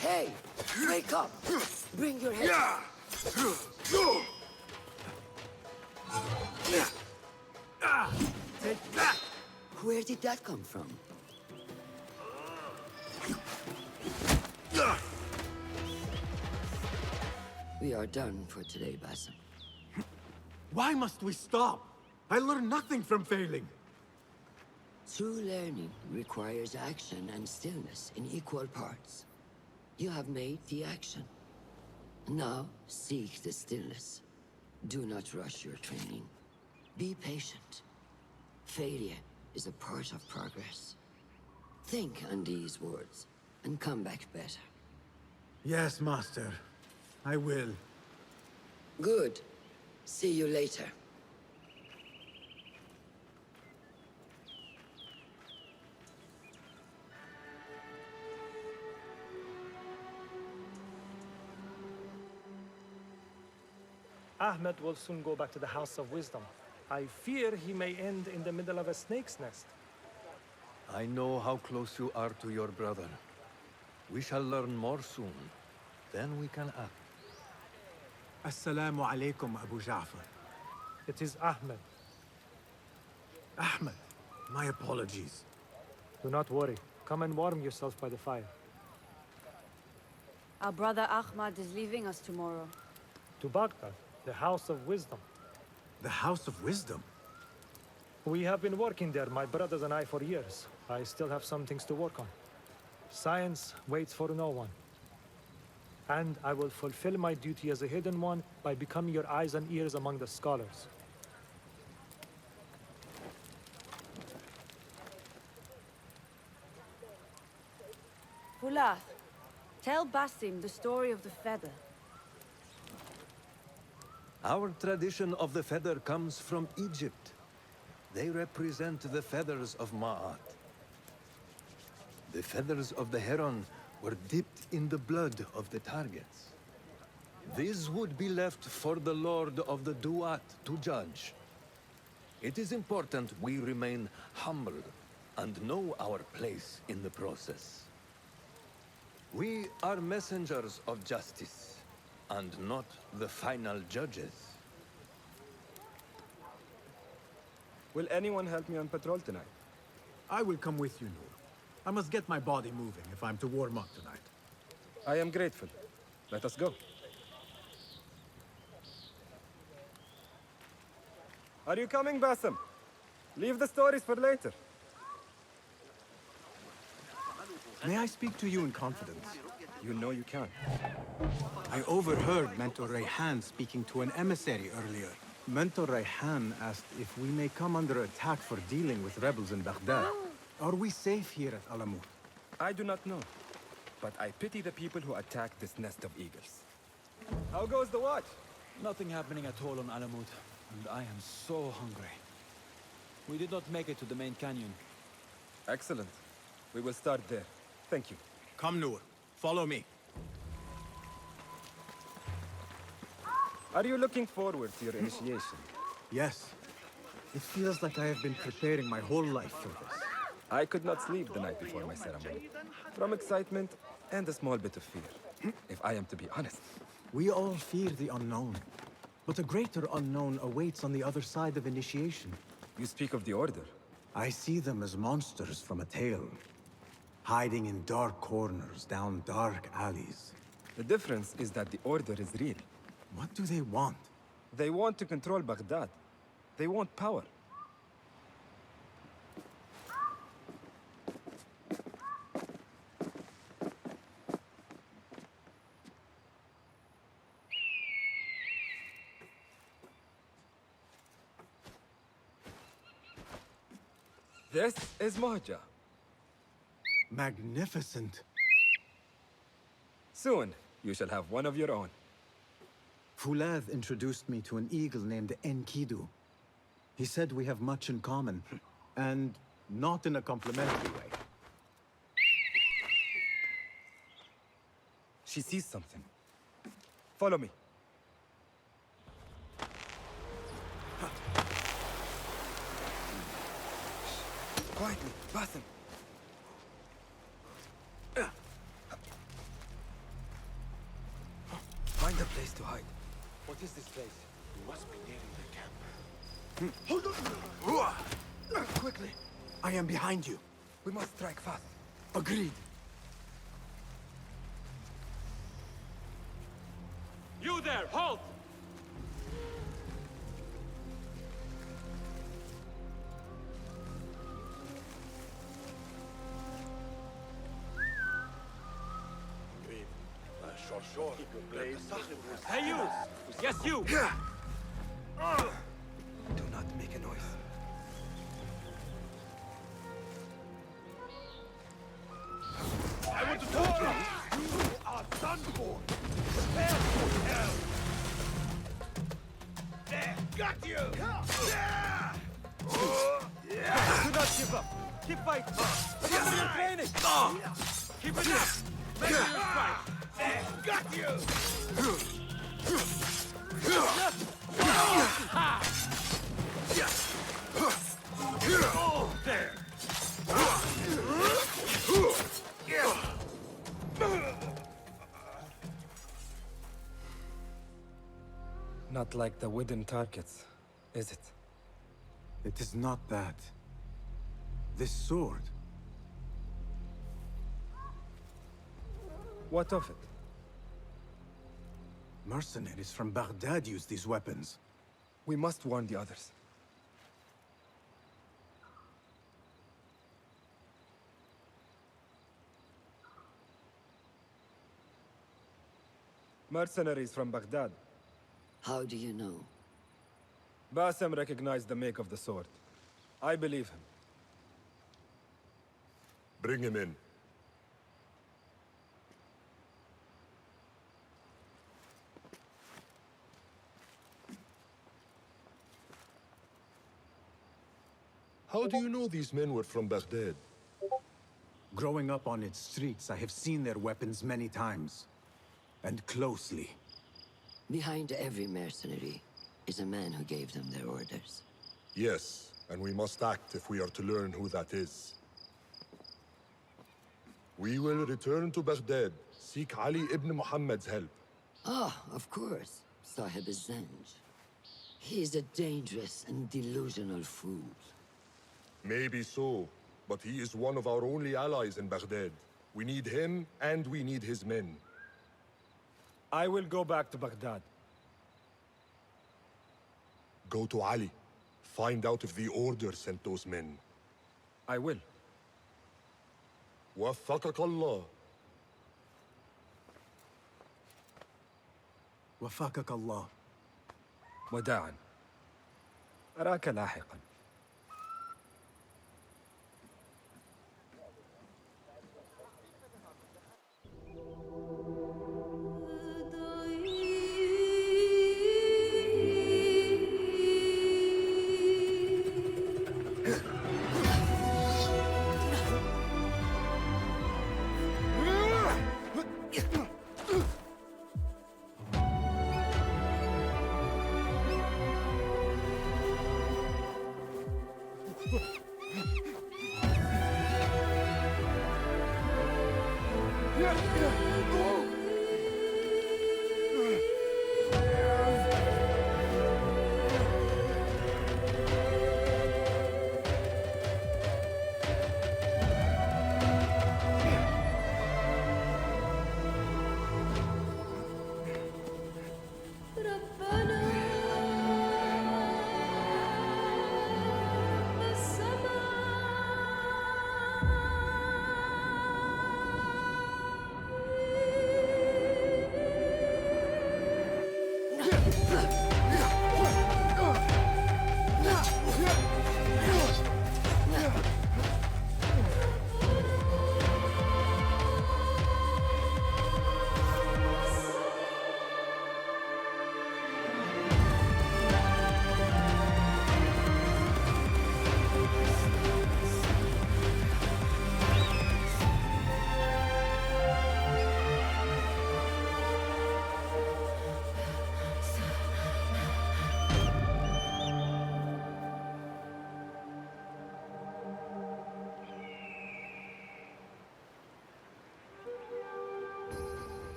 Hey, wake up! Bring your head. Take that! Where did that come from? We are done for today, Basim. Why must we stop? I learned nothing from failing. True learning requires action and stillness in equal parts. You have made the action. Now, seek the stillness. Do not rush your training. Be patient. Failure is a part of progress. Think on these words, and come back better. Yes, Master. I will. Good. See you later. Ahmed will soon go back to the House of Wisdom. I fear he may end in the middle of a snake's nest. I know how close you are to your brother. We shall learn more soon. Then we can act. Assalamu alaikum, Abu Ja'far. It is Ahmed. Ahmed, my apologies. Do not worry. Come and warm yourself by the fire. Our brother Ahmad is leaving us tomorrow. To Baghdad, the House of Wisdom. The House of Wisdom? We have been working there, my brothers and I, for years. I still have some things to work on. Science waits for no one. And I will fulfill my duty as a hidden one by becoming your eyes and ears among the scholars. Pulath, tell Basim the story of the feather. Our tradition of the feather comes from Egypt. They represent the feathers of Ma'at. The feathers of the heron were dipped in the blood of the targets. This would be left for the Lord of the Duat to judge. It is important we remain humble and know our place in the process. We are messengers of justice, and not the final judges. Will anyone help me on patrol tonight? I will come with you, Noor. I must get my body moving if I'm to warm up tonight. I am grateful. Let us go. Are you coming, Bassem? Leave the stories for later. May I speak to you in confidence? You know you can. I overheard Mentor Rayhan speaking to an emissary earlier. Mentor Rayhan asked if we may come under attack for dealing with rebels in Baghdad. Are we safe here at Alamut? I do not know, but I pity the people who attack this nest of eagles. How goes the watch? Nothing happening at all on Alamut, and I am so hungry. We did not make it to the main canyon. Excellent. We will start there. Thank you. Come, Noor. Follow me. Are you looking forward to your initiation? Yes. It feels like I have been preparing my whole life for this. I could not sleep the night before my ceremony. From excitement and a small bit of fear, if I am to be honest. We all fear the unknown. But a greater unknown awaits on the other side of initiation. You speak of the Order. I see them as monsters from a tale. Hiding in dark corners, down dark alleys. The difference is that the Order is real. What do they want? They want to control Baghdad. They want power. This is Moja. Magnificent. Soon, you shall have one of your own. Fulad introduced me to an eagle named Enkidu. He said we have much in common, and not in a complimentary way. She sees something. Follow me. Quietly, Bassem. Find a place to hide. What is this place? We must be nearing the camp. Hold on! Quickly! I am behind you. We must strike fast. Agreed. You there, halt! Hey, you! Yes, you! Do not make a noise. I want to talk to you! You are done for! Prepare for hell! There! Got you! Do not give up! Keep fighting! Remember your training! Keep it up! Make your strike! There! Got you! There! Not like the wooden targets, is it? It is not that. This sword. What of it? Mercenaries from Baghdad use these weapons. We must warn the others. Mercenaries from Baghdad. How do you know? Bassem recognized the make of the sword. I believe him. Bring him in. How do you know these men were from Baghdad? Growing up on its streets, I have seen their weapons many times. And closely. Behind every mercenary is a man who gave them their orders. Yes, and we must act if we are to learn who that is. We will return to Baghdad, seek Ali ibn Muhammad's help. Ah, of course, Sahib Zanj. He is a dangerous and delusional fool. Maybe so, but he is one of our only allies in Baghdad. We need him, and we need his men. I will go back to Baghdad. Go to Ali. Find out if the Order sent those men. I will. وفقك الله. وفقك الله. وداعا. أراك لاحقا.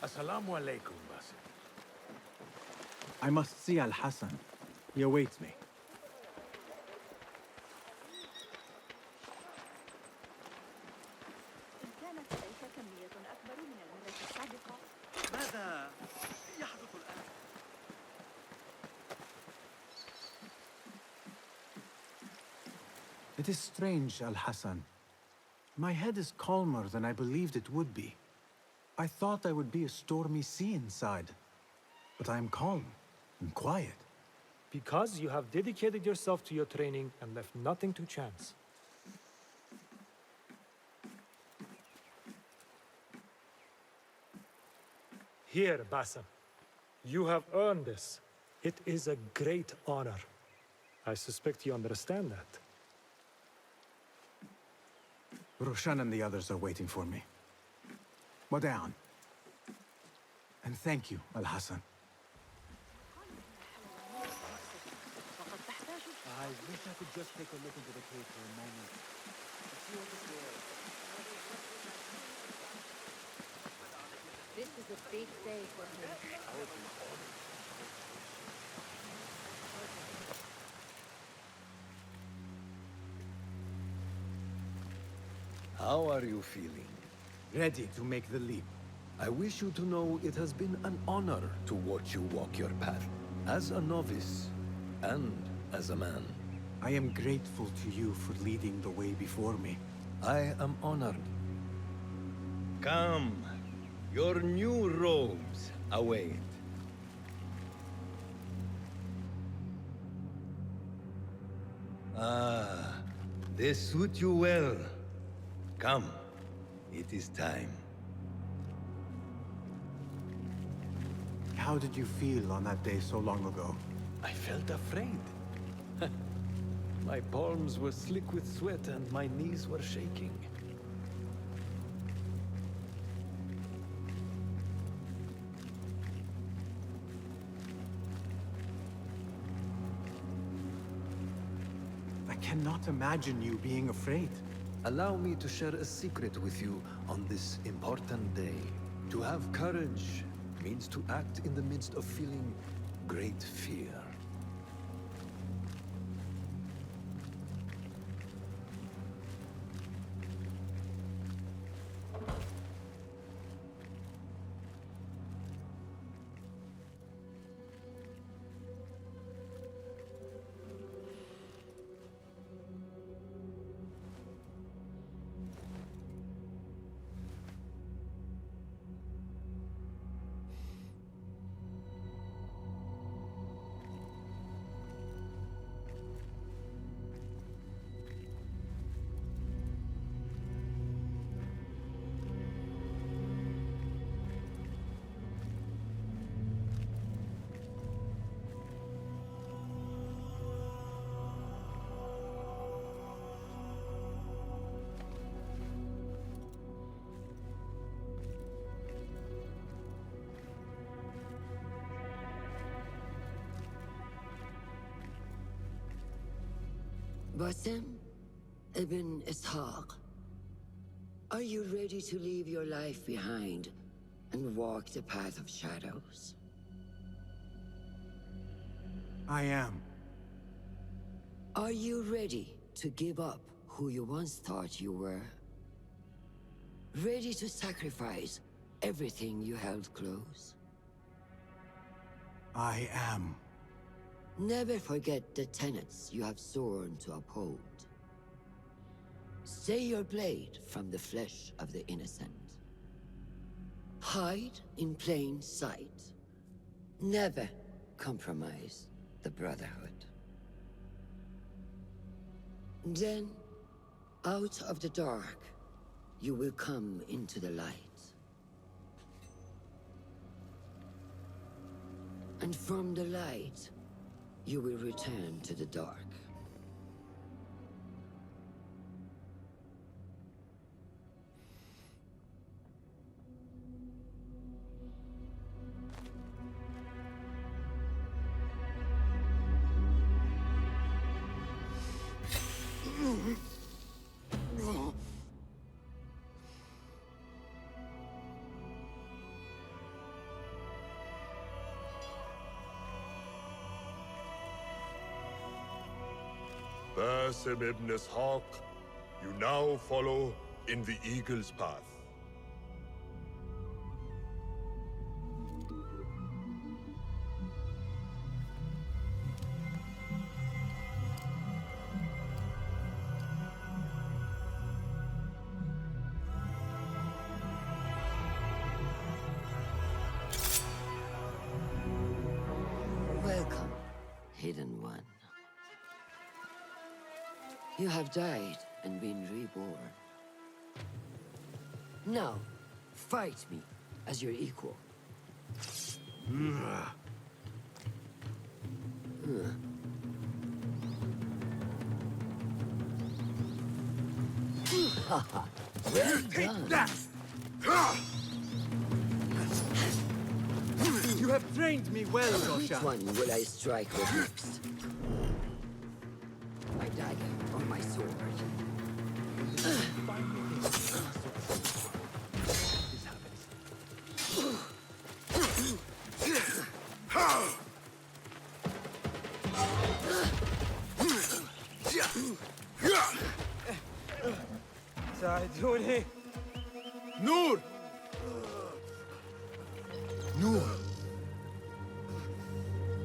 Assalamu alaikum, Basim. I must see Al Hassan. He awaits me. It is strange, Al Hassan. My head is calmer than I believed it would be. I thought I would be a stormy sea inside, but I am calm and quiet. Because you have dedicated yourself to your training and left nothing to chance. Here, Basim. You have earned this. It is a great honor. I suspect you understand that. Roshan and the others are waiting for me. Wada'an. And thank you, Al Hassan. I wish I could just take a look into the cave for a moment. See what it's there. This is a big day for him. How are you feeling? Ready to make the leap. I wish you to know it has been an honor to watch you walk your path, as a novice and as a man. I am grateful to you for leading the way before me. I am honored. Come. Your new robes await. Ah, they suit you well. Come. It is time. How did you feel on that day so long ago? I felt afraid. My palms were slick with sweat and my knees were shaking. I cannot imagine you being afraid. Allow me to share a secret with you on this important day. To have courage means to act in the midst of feeling great fear. Basim ibn Ishaq, are you ready to leave your life behind and walk the path of shadows? I am. Are you ready to give up who you once thought you were? Ready to sacrifice everything you held close? I am. Never forget the tenets you have sworn to uphold. Stay your blade from the flesh of the innocent. Hide in plain sight. Never compromise the Brotherhood. Then, out of the dark, you will come into the light. And from the light, you will return to the dark. Basim ibn Ishaq, you now follow in the Eagle's path. Welcome, Hidden One. You have died and been reborn. Now, fight me as your equal. Well Take done. that! You have trained me well, Which Roshan. one will I strike with next? My dagger or my sword? ساعدوني. Noor! Noor!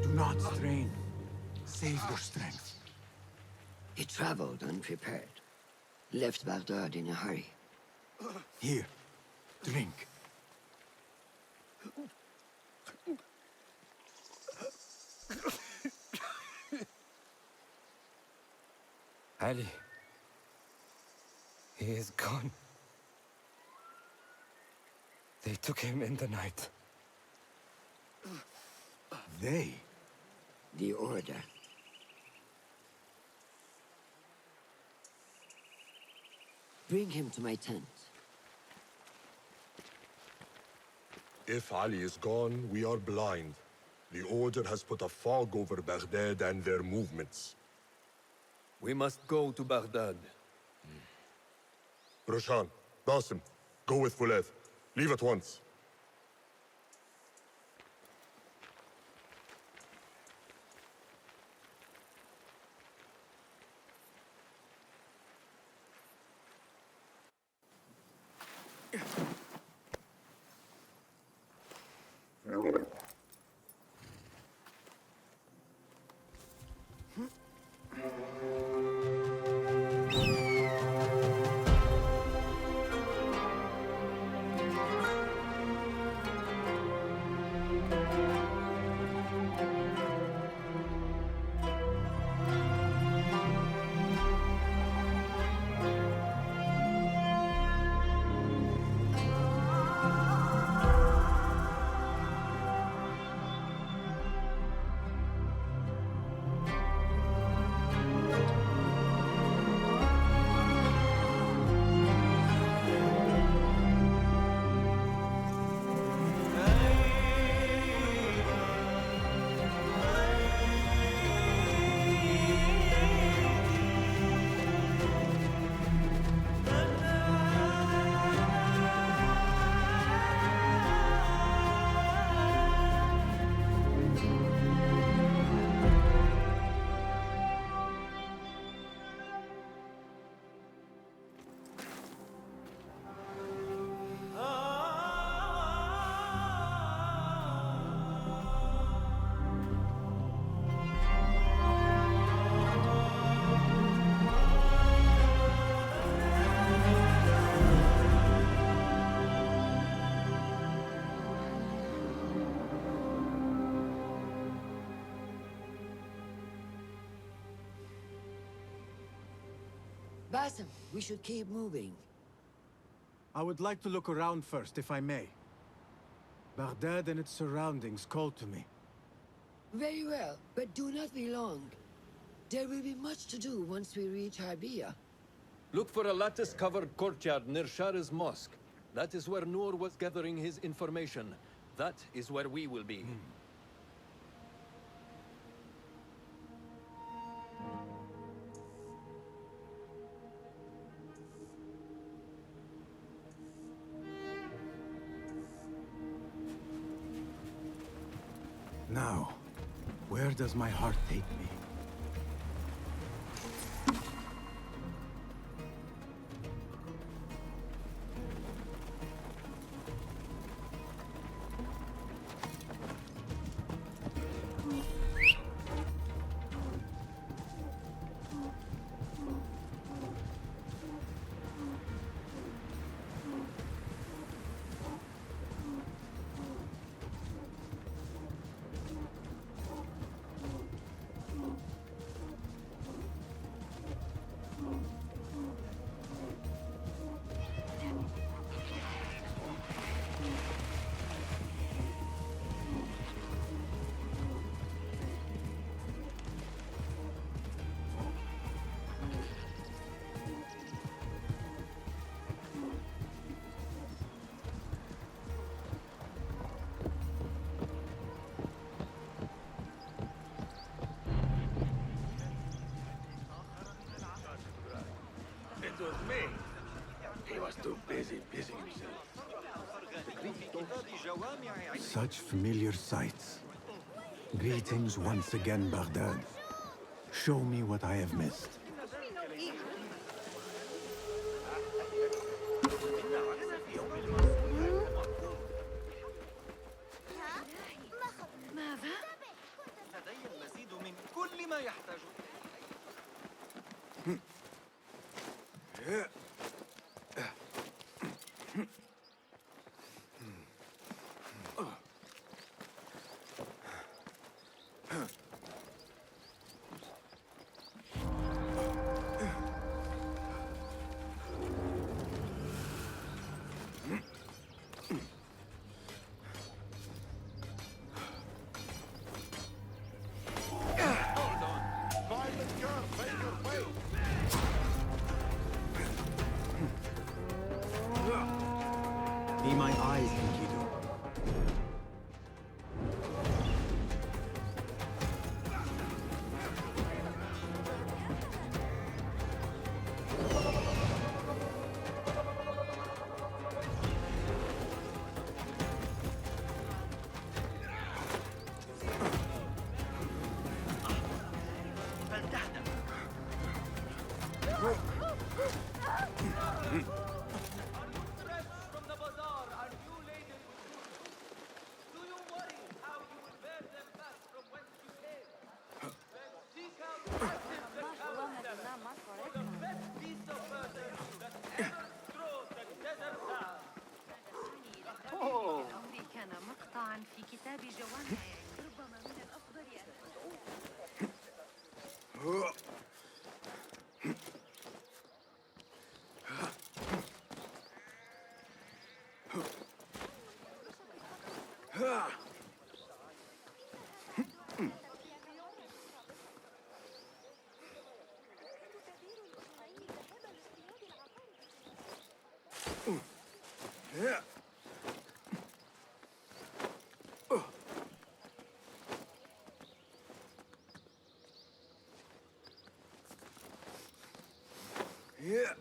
Do not strain. Save your strength. He traveled unprepared. Left Baghdad in a hurry. Here. Drink. Ali. He is gone. They took him in the night. They? The Order. Bring him to my tent. If Ali is gone, we are blind. The Order has put a fog over Baghdad and their movements. We must go to Baghdad. Roshan, Basim, go with Fulad. Leave at once. Basim, we should keep moving. I would like to look around first, if I may. Baghdad and its surroundings call to me. Very well, but do not be long. There will be much to do once we reach Harbiya. Look for a lattice-covered courtyard near Shah's mosque. That is where Noor was gathering his information. That is where we will be. Now, where does my heart take me? It was me. He was too busy himself. Such familiar sights. Greetings once again, Baghdad. Show me what I have missed. لدي المزيد من كل ما يحتاجه. eyes, Enkidu. عمري كان مقطعا في كتاب جوامع ربما من الأفضل Yeah.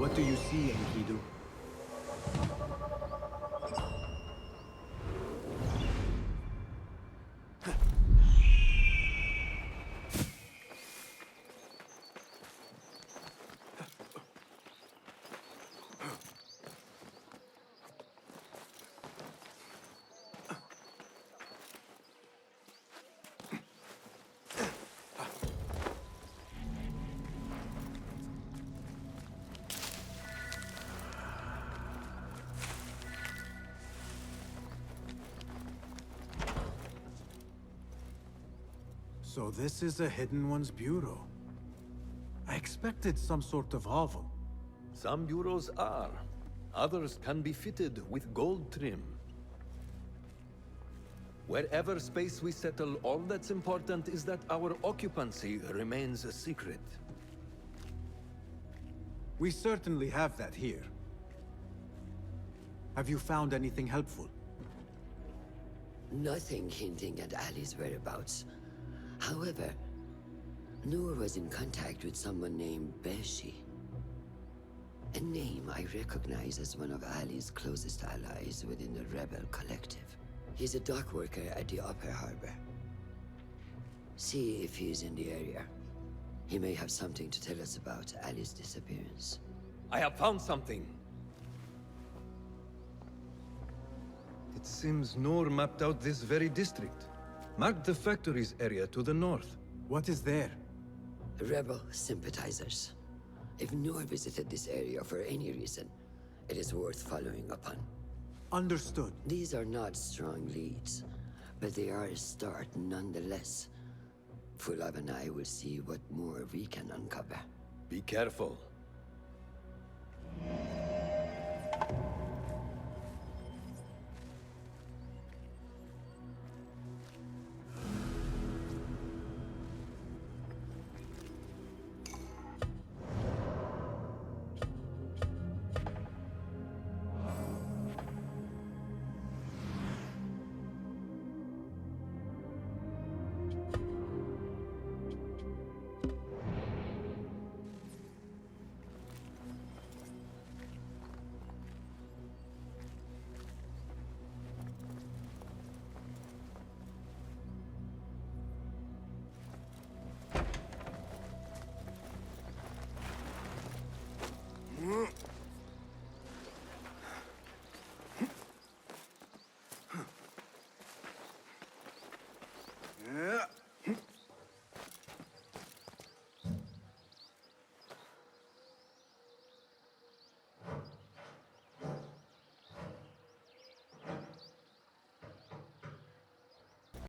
What do you see, Enkidu? So this is a Hidden One's bureau. I expected some sort of hovel. Some bureaus are. Others can be fitted with gold trim. Wherever space we settle, all that's important is that our occupancy remains a secret. We certainly have that here. Have you found anything helpful? Nothing hinting at Ali's whereabouts. However, Noor was in contact with someone named Beshi. A name I recognize as one of Ali's closest allies within the rebel collective. He's a dock worker at the Upper Harbor. See if he's in the area. He may have something to tell us about Ali's disappearance. I have found something. It seems Noor mapped out this very district. Mark the factories area to the north. What is there? Rebel sympathizers. If Noor visited this area for any reason, it is worth following upon. Understood. These are not strong leads, but they are a start nonetheless. Fulav and I will see what more we can uncover. Be careful.